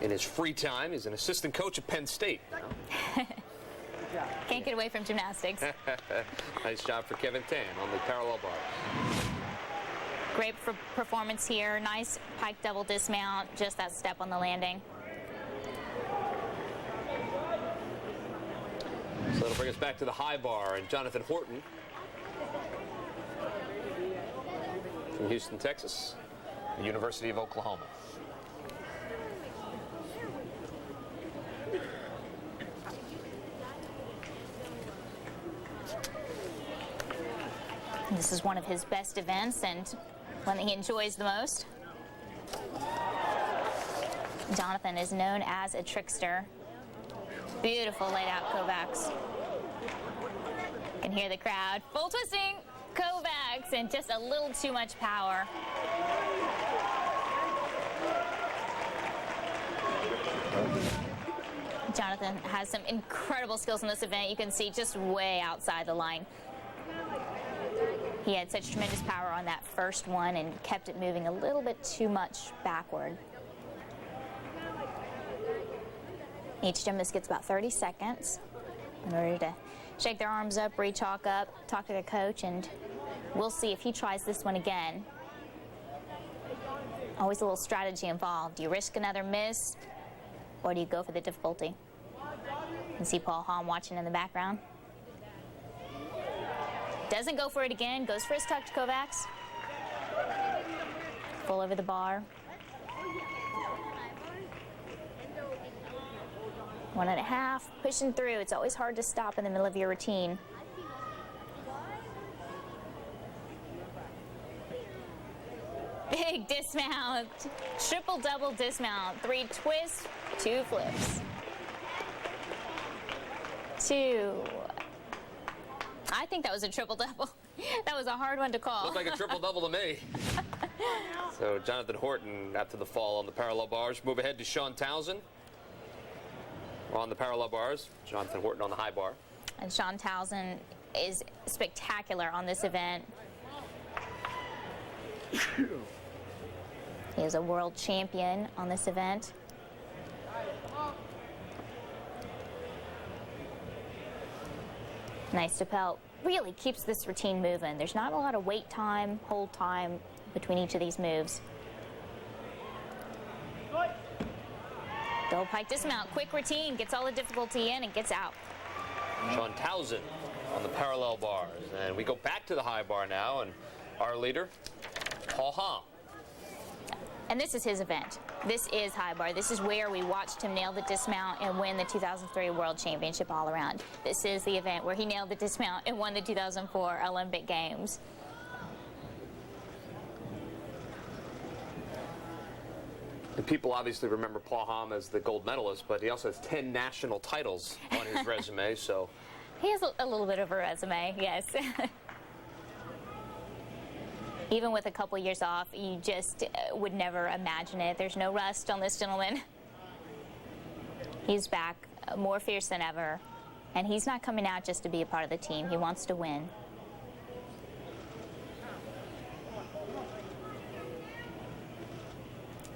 Speaker 1: In his free time, he's an assistant coach at Penn State.
Speaker 2: Can't get away from gymnastics.
Speaker 1: Nice job for Kevin Tan on the parallel bar.
Speaker 2: Great performance here. Nice pike double dismount. Just that step on the landing.
Speaker 1: So that'll bring us back to the high bar and Jonathan Horton from Houston, Texas, the University of Oklahoma.
Speaker 2: This is one of his best events and one that he enjoys the most. Jonathan is known as a trickster. Beautiful laid out Kovacs. You can hear the crowd. Full twisting Kovacs and just a little too much power. Jonathan has some incredible skills in this event. You can see just way outside the line. He had such tremendous power on that first one and kept it moving a little bit too much backward. Each gymnast gets about 30 seconds in order to shake their arms up, re-chalk up, talk to their coach, and we'll see if he tries this one again. Always a little strategy involved. Do you risk another miss, or do you go for the difficulty? You can see Paul Hahn watching in the background. Doesn't go for it again, goes for his tucked Kovacs. Full over the bar. 1.5, pushing through. It's always hard to stop in the middle of your routine. Big dismount, triple-double dismount. 3 twists, 2 flips. 2. I think that was a triple-double. That was a hard one to call.
Speaker 1: Looked like a triple-double to me. So Jonathan Horton after the fall on the parallel bars. Move ahead to Sean Townsend on the parallel bars. Jonathan Horton on the high bar.
Speaker 2: And Sean Townsend is spectacular on this event. He is a world champion on this event. Nice to pelt. Really keeps this routine moving. There's not a lot of wait time, hold time between each of these moves. Double pike dismount, quick routine, gets all the difficulty in and gets out.
Speaker 1: Sean Townsend on the parallel bars. And we go back to the high bar now, and our leader, Paul Hahn.
Speaker 2: And this is his event. This is high bar. This is where we watched him nail the dismount and win the 2003 World Championship all around. This is the event where he nailed the dismount and won the 2004 Olympic Games.
Speaker 1: And people obviously remember Paul Hahn as the gold medalist, but he also has 10 national titles on his resume, so.
Speaker 2: He has a little bit of a resume, yes. Even with a couple years off, you just would never imagine it. There's no rust on this gentleman. He's back more fierce than ever, and he's not coming out just to be a part of the team. He wants to win.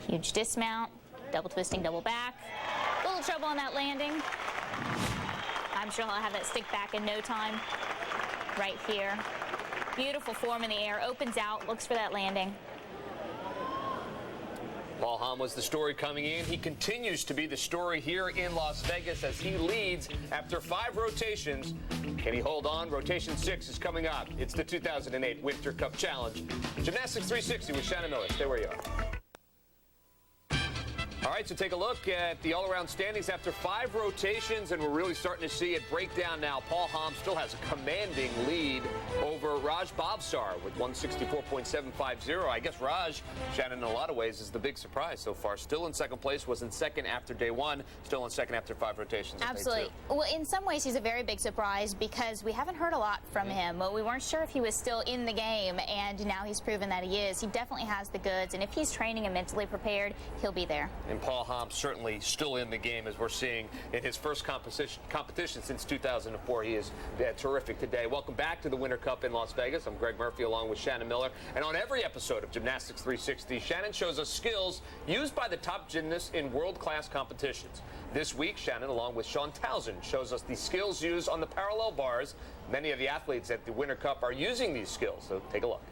Speaker 2: Huge dismount, double twisting, double back. A little trouble on that landing. I'm sure he'll have that stick back in no time. Right here. Beautiful form in the air, opens out, looks for that landing.
Speaker 1: Paul Hahn was the story coming in. He continues to be the story here in Las Vegas as he leads after 5 rotations. Can he hold on? Rotation 6 is coming up. It's the 2008 Winter Cup Challenge. Gymnastics 360 with Shannon Miller. Stay where you are. All right, so take a look at the all-around standings after 5 rotations, and we're really starting to see it break down now. Paul Hahn still has a commanding lead over Raj Bhavsar with 164.750. I guess Raj, Shannon, in a lot of ways, is the big surprise so far. Still in second place, was in second after day 1, still in second after 5 rotations.
Speaker 2: Absolutely. Well, in some ways, he's a very big surprise because we haven't heard a lot from him. We weren't sure if he was still in the game, and now he's proven that he is. He definitely has the goods, and if he's training and mentally prepared, he'll be there.
Speaker 1: And Paul Hahn certainly still in the game, as we're seeing in his first competition since 2004. He is terrific today. Welcome back to the Winter Cup in Las Vegas. I'm Greg Murphy along with Shannon Miller. And on every episode of Gymnastics 360, Shannon shows us skills used by the top gymnasts in world-class competitions. This week, Shannon, along with Sean Townsend, shows us the skills used on the parallel bars. Many of the athletes at the Winter Cup are using these skills, so take a look.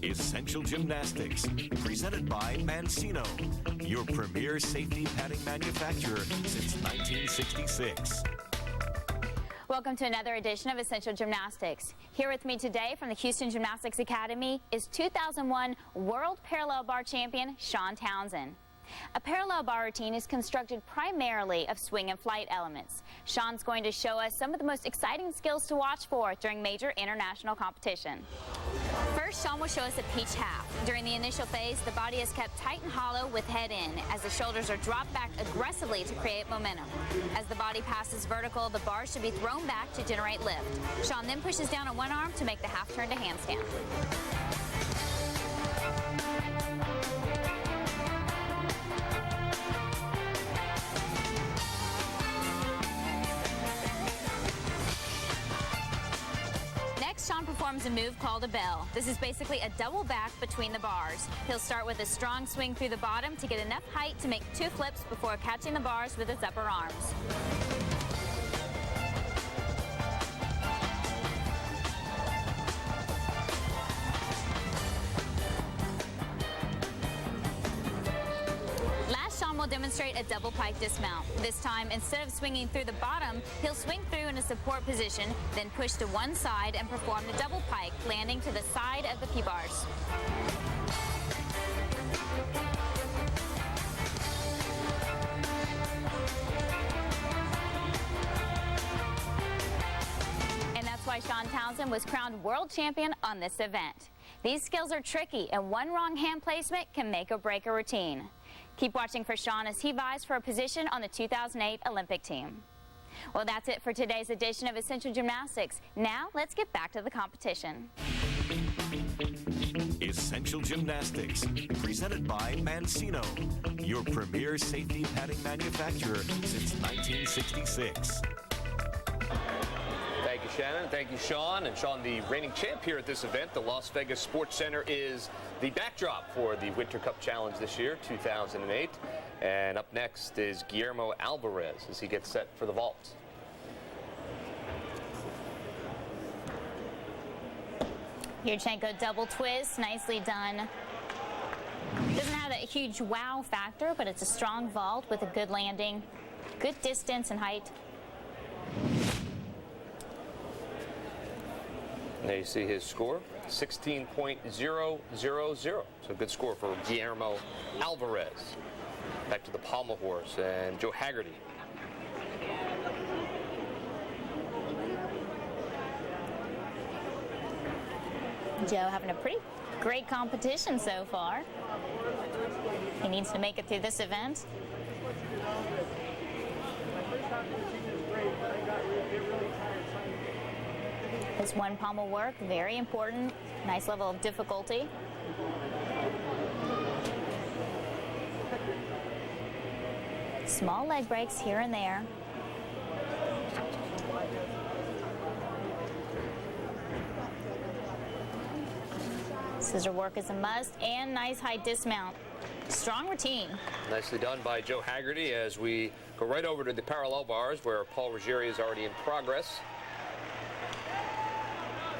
Speaker 9: Essential Gymnastics, presented by Mancino, your premier safety padding manufacturer since 1966.
Speaker 2: Welcome to another edition of Essential Gymnastics. Here with me today from the Houston Gymnastics Academy is 2001 World Parallel Bar Champion Sean Townsend. A parallel bar routine is constructed primarily of swing and flight elements. Sean's going to show us some of the most exciting skills to watch for during major international competition. First, Sean will show us a peach half. During the initial phase, the body is kept tight and hollow with head in as the shoulders are dropped back aggressively to create momentum. As the body passes vertical, the bars should be thrown back to generate lift. Sean then pushes down on one arm to make the half turn to handstand. Sean performs a move called a bell. This is basically a double back between the bars. He'll start with a strong swing through the bottom to get enough height to make 2 flips before catching the bars with his upper arms. Will demonstrate a double pike dismount. This time, instead of swinging through the bottom, he'll swing through in a support position, then push to one side and perform the double pike, landing to the side of the P-bars. And that's why Sean Townsend was crowned world champion on this event. These skills are tricky, and one wrong hand placement can make or break a routine. Keep watching for Sean as he vies for a position on the 2008 Olympic team. Well, that's it for today's edition of Essential Gymnastics. Now, let's get back to the competition.
Speaker 9: Essential Gymnastics, presented by Mancino, your premier safety padding manufacturer since 1966.
Speaker 1: Thank you, Shannon. Thank you, Sean. And Sean, the reigning champ here at this event, the Las Vegas Sports Center, is the backdrop for the Winter Cup Challenge this year, 2008. And up next is Guillermo Alvarez as he gets set for the vault.
Speaker 2: Yurchenko double twist, nicely done. Doesn't have that huge wow factor, but it's a strong vault with a good landing, good distance and height.
Speaker 1: There you see his score, 16.000. So a good score for Guillermo Alvarez. Back to the pommel horse and Joe Haggerty.
Speaker 2: Joe having a pretty great competition so far. He needs to make it through this event. This one pommel work, very important. Nice level of difficulty. Small leg breaks here and there. Scissor work is a must, and nice high dismount. Strong routine.
Speaker 1: Nicely done by Joe Haggerty as we go right over to the parallel bars where Paul Ruggieri is already in progress.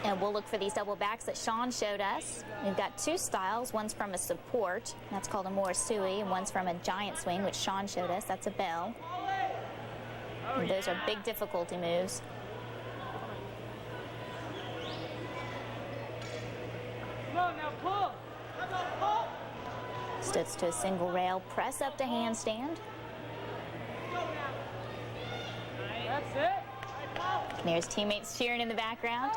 Speaker 2: And we'll look for these double backs that Sean showed us. We've got 2 styles. One's from a support, that's called a Morasui, and one's from a giant swing, which Sean showed us. That's a bell. And those are big difficulty moves.
Speaker 8: Come on now, pull.
Speaker 2: Stoots to a single rail, press up to handstand.
Speaker 8: That's it.
Speaker 2: And there's teammates cheering in the background.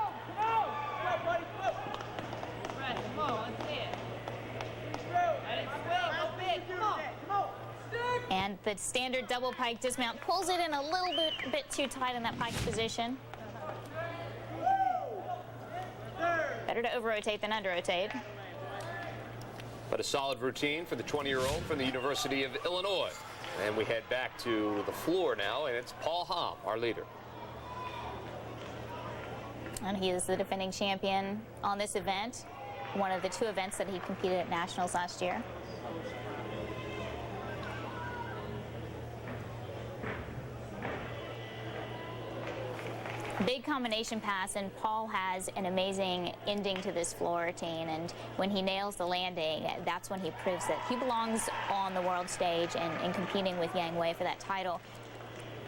Speaker 2: And the standard double pike dismount pulls it in a little bit too tight in that pike position. Better to over-rotate than under-rotate.
Speaker 1: But a solid routine for the 20-year-old from the University of Illinois. And we head back to the floor now, and it's Paul Hamm, our leader.
Speaker 2: And he is the defending champion on this event, one of the 2 events that he competed at Nationals last year. Big combination pass, and Paul has an amazing ending to this floor routine, and when he nails the landing, that's when he proves that he belongs on the world stage and competing with Yang Wei for that title.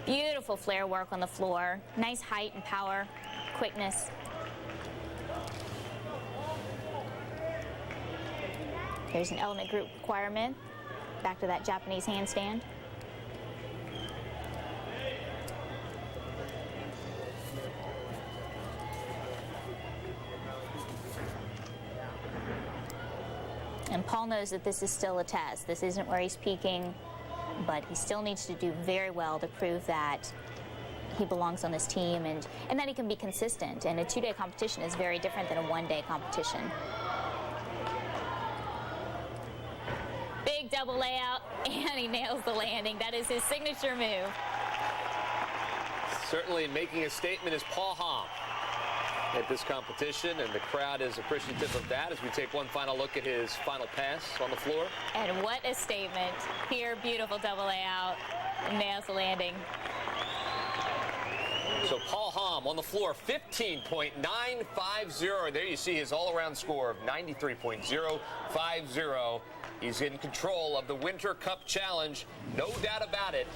Speaker 2: Beautiful flare work on the floor, nice height and power, quickness. Here's an element group requirement, back to that Japanese handstand. And Paul knows that this is still a test. This isn't where he's peaking, but he still needs to do very well to prove that he belongs on this team and that he can be consistent. And a 2-day competition is very different than a 1-day competition. Big double layout, and he nails the landing. That is his signature move.
Speaker 1: Certainly making a statement is Paul Hamm. at this competition, and the crowd is appreciative of that as we take one final look at his final pass on the floor.
Speaker 2: And what a statement. Here, beautiful double layout. Nails the landing.
Speaker 1: So Paul Hamm on the floor, 15.950. There you see his all-around score of 93.050. He's in control of the Winter Cup Challenge, no doubt about it.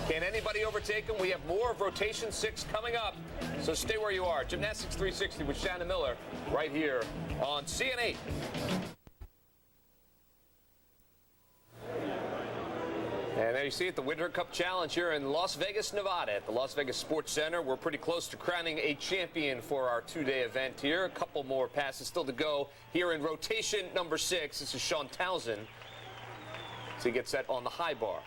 Speaker 1: Can anybody overtake him? We have more of Rotation 6 coming up, so stay where you are. Gymnastics 360 with Shannon Miller right here on CN8. And there you see it, the Winter Cup Challenge here in Las Vegas, Nevada at the Las Vegas Sports Center. We're pretty close to crowning a champion for our two-day event here. A couple more passes still to go here in rotation number 6. This is Sean Townsend. So he gets set on the high bar.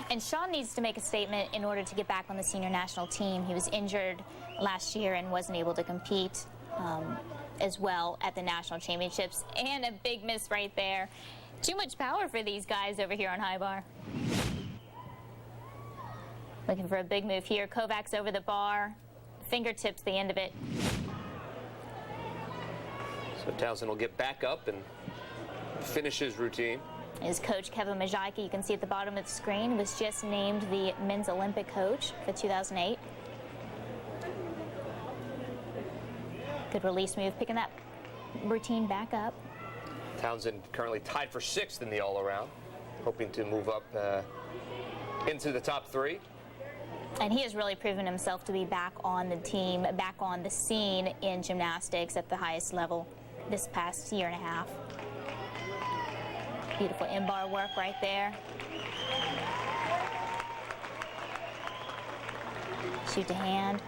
Speaker 2: And Sean needs to make a statement in order to get back on the senior national team. He was injured last year and wasn't able to compete as well at the national championships. And a big miss right there. Too much power for these guys over here on high bar. Looking for a big move here. Kovacs over the bar. Fingertips the end of it.
Speaker 1: So Townsend will get back up and finish his routine.
Speaker 2: His coach, Kevin Majika, you can see at the bottom of the screen, was just named the men's Olympic coach for 2008. Good release move, picking that routine back up.
Speaker 1: Townsend currently tied for 6th in the all-around, hoping to move up into the top 3.
Speaker 2: And he has really proven himself to be back on the team, back on the scene in gymnastics at the highest level this past year and a half. Beautiful in-bar work right there. Shoot to hand.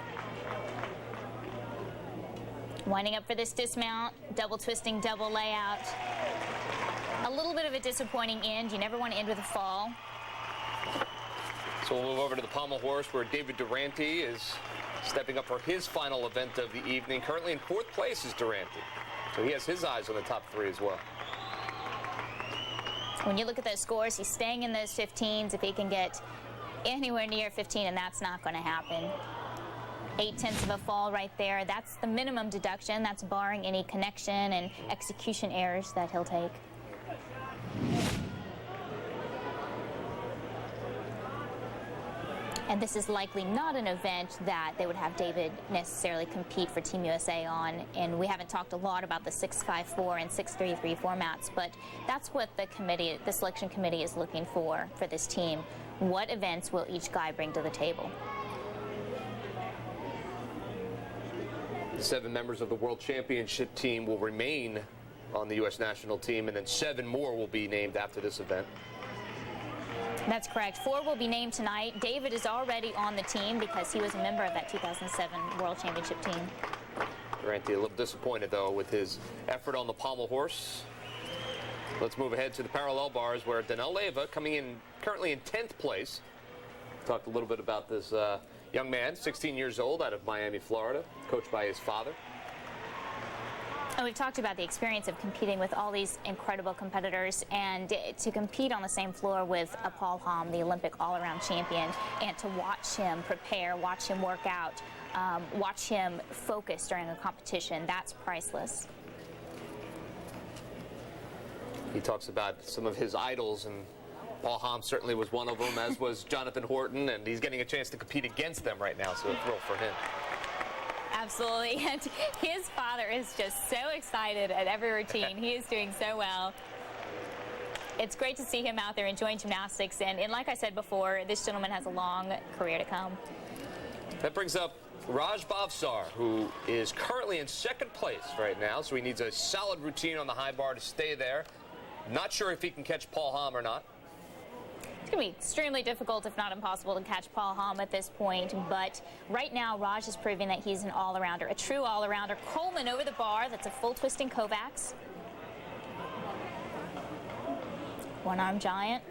Speaker 2: Winding up for this dismount, double twisting, double layout. A little bit of a disappointing end. You never want to end with a fall.
Speaker 1: So we'll move over to the pommel horse where David Durante is stepping up for his final event of the evening. Currently in 4th place is Durante. So he has his eyes on the top 3 as well.
Speaker 2: When you look at those scores, he's staying in those 15s if he can get anywhere near 15, and that's not going to happen. 0.8 of a fall right there. That's the minimum deduction. That's barring any connection and execution errors that he'll take. And this is likely not an event that they would have David necessarily compete for Team USA on. And we haven't talked a lot about the 6-5-4 and 6-3-3 formats, but that's what the committee, the selection committee, is looking for this team. What events will each guy bring to the table?
Speaker 1: 7 members of the World Championship team will remain on the U.S. national team, and then 7 more will be named after this event.
Speaker 2: That's correct. 4 will be named tonight. David is already on the team because he was a member of that 2007 World Championship team.
Speaker 1: Durante a little disappointed, though, with his effort on the pommel horse. Let's move ahead to the parallel bars where Danel Leyva coming in currently in 10th place. Talked a little bit about this young man, 16 years old, out of Miami, Florida, coached by his father.
Speaker 2: And we've talked about the experience of competing with all these incredible competitors, and to compete on the same floor with Paul Hamm, the Olympic all-around champion, and to watch him prepare, watch him work out, watch him focus during a competition, that's priceless.
Speaker 1: He talks about some of his idols, and Paul Hamm certainly was one of them, as was Jonathan Horton, and he's getting a chance to compete against them right now, so a thrill for him.
Speaker 2: Absolutely, and his father is just so excited at every routine. He is doing so well. It's great to see him out there enjoying gymnastics, and like I said before, this gentleman has a long career to come.
Speaker 1: That brings up Raj Bhavsar, who is currently in 2nd place right now, so he needs a solid routine on the high bar to stay there. Not sure if he can catch Paul Hamm or not.
Speaker 2: It's going to be extremely difficult, if not impossible, to catch Paul Hamm at this point. But right now, Raj is proving that he's an all-arounder, a true all-arounder. Coleman over the bar. That's a full twisting Kovacs. One-arm giant.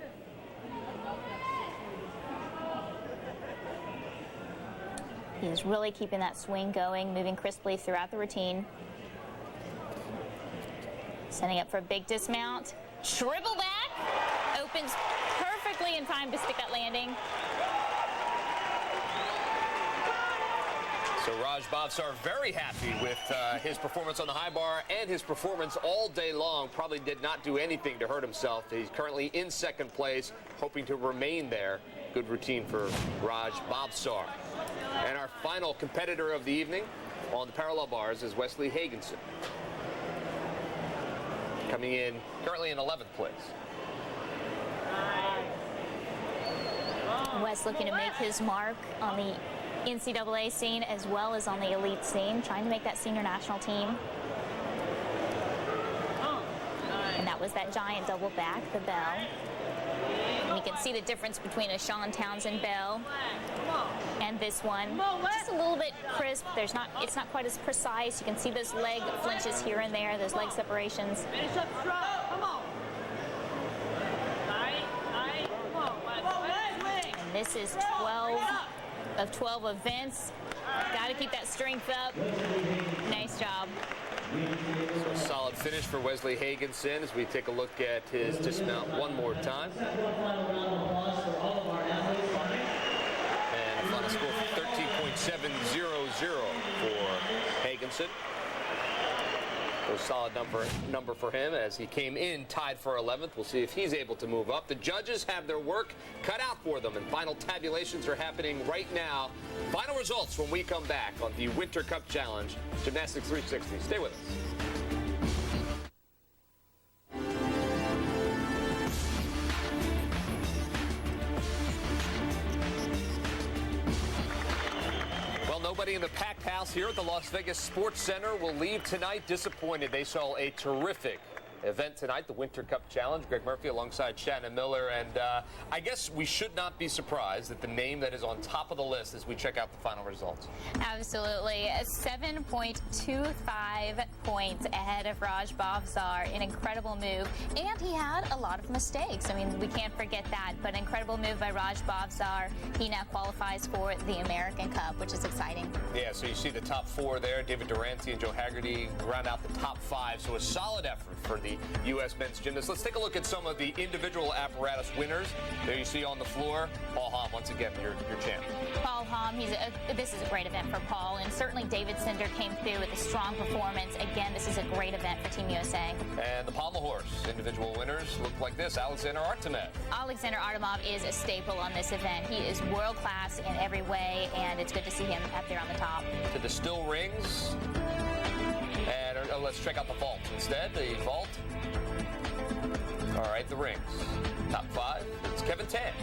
Speaker 2: He is really keeping that swing going, moving crisply throughout the routine. Setting up for a big dismount. Triple back. Opens perfectly in time to stick that landing.
Speaker 1: So Raj Bhavsar very happy with his performance on the high bar and his performance all day long. Probably did not do anything to hurt himself. He's currently in second place, hoping to remain there. Good routine for Raj Bhavsar. And our final competitor of the evening on the parallel bars is Wesley Hagenson, coming in currently in 11th place.
Speaker 2: Wes looking to make his mark on the NCAA scene as well as on the elite scene, trying to make that senior national team. And that was that giant double back, the bell. And you can see the difference between a Sean Townsend bell and this one. Just a little bit crisp. It's not quite as precise. You can see those leg flinches here and there, those leg separations.
Speaker 8: Finish up strong. Come on.
Speaker 2: And this is 12 of 12 events. Got to keep that strength up. Nice job.
Speaker 1: So a solid finish for Wesley Hagenson as we take a look at his dismount one more time. And a final score of 13.700 for Hagenson. So a solid number for him as he came in tied for 11th. We'll see if he's able to move up. The judges have their work cut out for them, and final tabulations are happening right now. Final results when we come back on the Winter Cup Challenge, Gymnastics 360. Stay with us. Nobody in the packed house here at the Las Vegas Sports Center will leave tonight disappointed. They saw a terrific event tonight, the Winter Cup Challenge. Greg Murphy alongside Shannon Miller, and I guess we should not be surprised at the name that is on top of the list as we check out the final results.
Speaker 2: Absolutely. 7.25 points ahead of Raj Bhavsar. An incredible move, and he had a lot of mistakes. I mean, we can't forget that, but an incredible move by Raj Bhavsar. He now qualifies for the American Cup, which is exciting.
Speaker 1: Yeah, so you see the top four there. David Durante and Joe Haggerty round out the top five, so a solid effort for the U.S. men's gymnasts. Let's take a look at some of the individual apparatus winners. There you see on the floor, Paul Hom, once again, your champ.
Speaker 2: Paul Hom, this is a great event for Paul, and certainly David Cinder came through with a strong performance. Again, this is a great event for Team USA.
Speaker 1: And the pommel horse individual winners look like this. Alexander Artemov.
Speaker 2: Alexander Artemov is a staple on this event. He is world-class in every way, and it's good to see him up there on the top.
Speaker 1: To the still rings. And let's check out the vault instead. The vault. All right, the rings. Top five. It's Kevin Tan.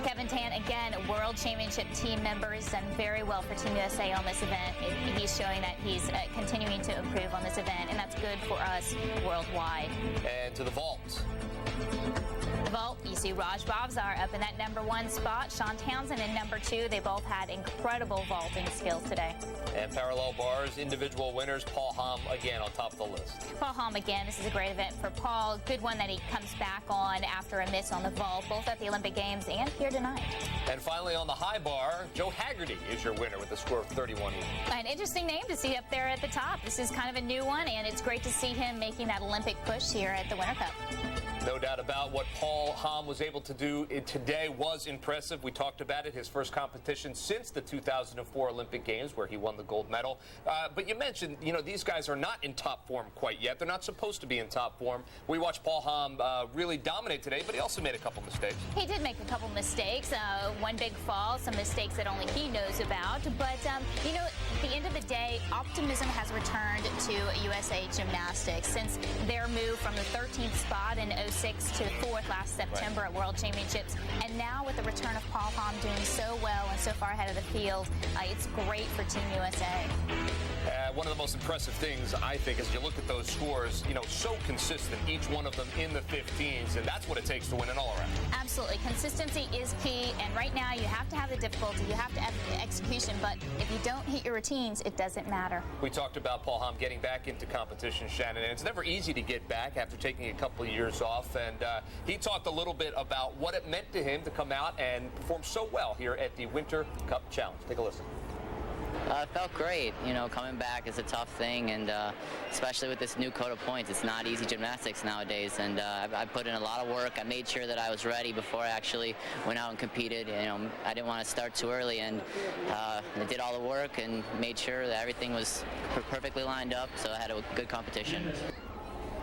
Speaker 2: Kevin Tan, again, World Championship team member, has done very well for Team USA on this event. He's showing that he's continuing to improve on this event, and that's good for us worldwide.
Speaker 1: And to the vault.
Speaker 2: Vault, you see Raj Bhavsar up in that #1 spot. Sean Townsend in #2. They both had incredible vaulting skills today.
Speaker 1: And parallel bars, individual winners, Paul Hom again on top of the list.
Speaker 2: Paul Hom again, this is a great event for Paul. Good one that he comes back on after a miss on the vault, both at the Olympic Games and here tonight.
Speaker 1: And finally on the high bar, Joe Haggerty is your winner with a score of 31.
Speaker 2: An interesting name to see up there at the top. This is kind of a new one, and it's great to see him making that Olympic push here at the Winter Cup.
Speaker 1: No doubt about what Paul Hom was able to do today was impressive. We talked about it, his first competition since the 2004 Olympic Games where he won the gold medal. But you mentioned, these guys are not in top form quite yet. They're not supposed to be in top form. We watched Paul Hom really dominate today, but he also made a couple mistakes.
Speaker 2: He did make a couple mistakes. One big fall, some mistakes that only he knows about. But, at the end of the day, optimism has returned to USA Gymnastics since their move from the 13th spot in 06 to 4th last September at World Championships. And now with the return of Paul Hom doing so well and so far ahead of the field, it's great for Team USA.
Speaker 1: One of the most impressive things, I think, is you look at those scores, so consistent, each one of them in the 15s, and that's what it takes to win an all-around.
Speaker 2: Absolutely. Consistency is key, and right now you have to have the difficulty, you have to have the execution, but if you don't hit your routines, it doesn't matter.
Speaker 1: We talked about Paul Hom getting back into competition, Shannon, and it's never easy to get back after taking a couple of years off, and he talked a little bit about what it meant to him to come out and perform so well here at the Winter Cup Challenge. Take a listen.
Speaker 10: It felt great. You know, coming back is a tough thing, and especially with this new code of points, it's not easy gymnastics nowadays. And I put in a lot of work. I made sure that I was ready before I actually went out and competed. You know, I didn't want to start too early, and I did all the work and made sure that everything was perfectly lined up. So I had a good competition.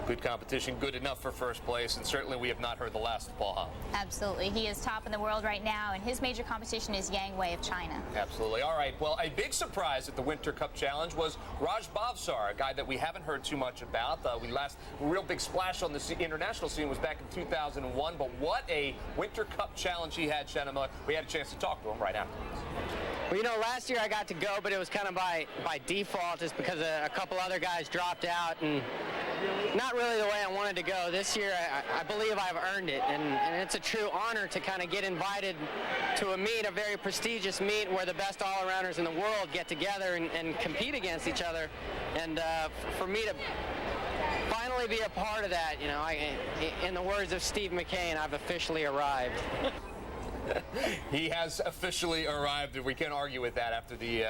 Speaker 1: Good competition, good enough for first place, and certainly we have not heard the last of Paul Hom.
Speaker 2: Absolutely. He is top in the world right now, and his major competition is Yang Wei of China.
Speaker 1: Absolutely. All right. Well, a big surprise at the Winter Cup Challenge was Raj Bhavsar, a guy that we haven't heard too much about. Real big splash on the international scene was back in 2001, but what a Winter Cup Challenge he had, Shannon Miller. We had a chance to talk to him right after.
Speaker 11: Well, you know, last year I got to go, but it was kind of by default, just because a couple other guys dropped out, and not really the way I wanted to go. This year, I believe I've earned it, and it's a true honor to kind of get invited to a meet, a very prestigious meet where the best all-arounders in the world get together and compete against each other. And for me to finally be a part of that, you know, in the words of Steve McCain, I've officially arrived.
Speaker 1: He has officially arrived, and we can't argue with that after the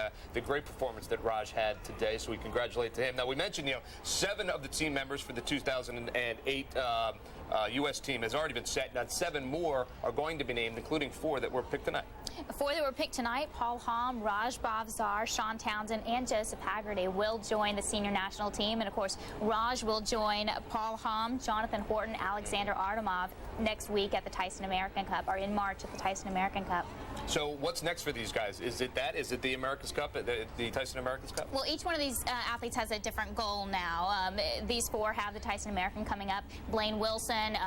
Speaker 1: great performance that Raj had today, so we congratulate to him. Now, we mentioned, you know, 7 of the team members for the 2008 U.S. team has already been set. Now, 7 more are going to be named, including 4 that were picked tonight.
Speaker 2: 4 that were picked tonight: Paul Hom, Raj Bhavsar, Sean Townsend, and Joseph Haggerty will join the senior national team. And, of course, Raj will join Paul Hom, Jonathan Horton, Alexander Artemov next week at the Tyson American Cup, or in March at the Tyson American Cup.
Speaker 1: So what's next for these guys? Is it that? Is it the America's Cup, the Tyson America's Cup?
Speaker 2: Well, each one of these athletes has a different goal now. These 4 have the Tyson American coming up. Blaine Wilson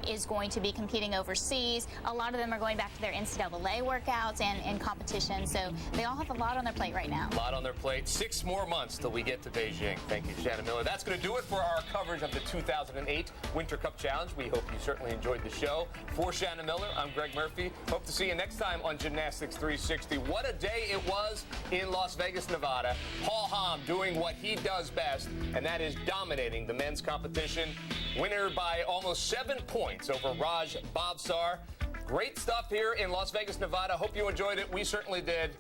Speaker 2: is going to be competing overseas. A lot of them are going back to their NCAA workouts and competitions, so they all have a lot on their plate right now.
Speaker 1: A lot on their plate. 6 more months till we get to Beijing. Thank you, Shannon Miller. That's going to do it for our coverage of the 2008 Winter Cup Challenge. We hope you certainly enjoyed the show. For Shannon Miller, I'm Greg Murphy. Hope to see you next time on Gymnastics 360. What a day it was in Las Vegas, Nevada. Paul Hom doing what he does best, and that is dominating the men's competition. Winner by almost 7 points over Raj Bhavsar. Great stuff here in Las Vegas, Nevada. Hope you enjoyed it. We certainly did.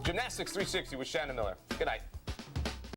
Speaker 1: Gymnastics 360 with Shannon Miller. Good night.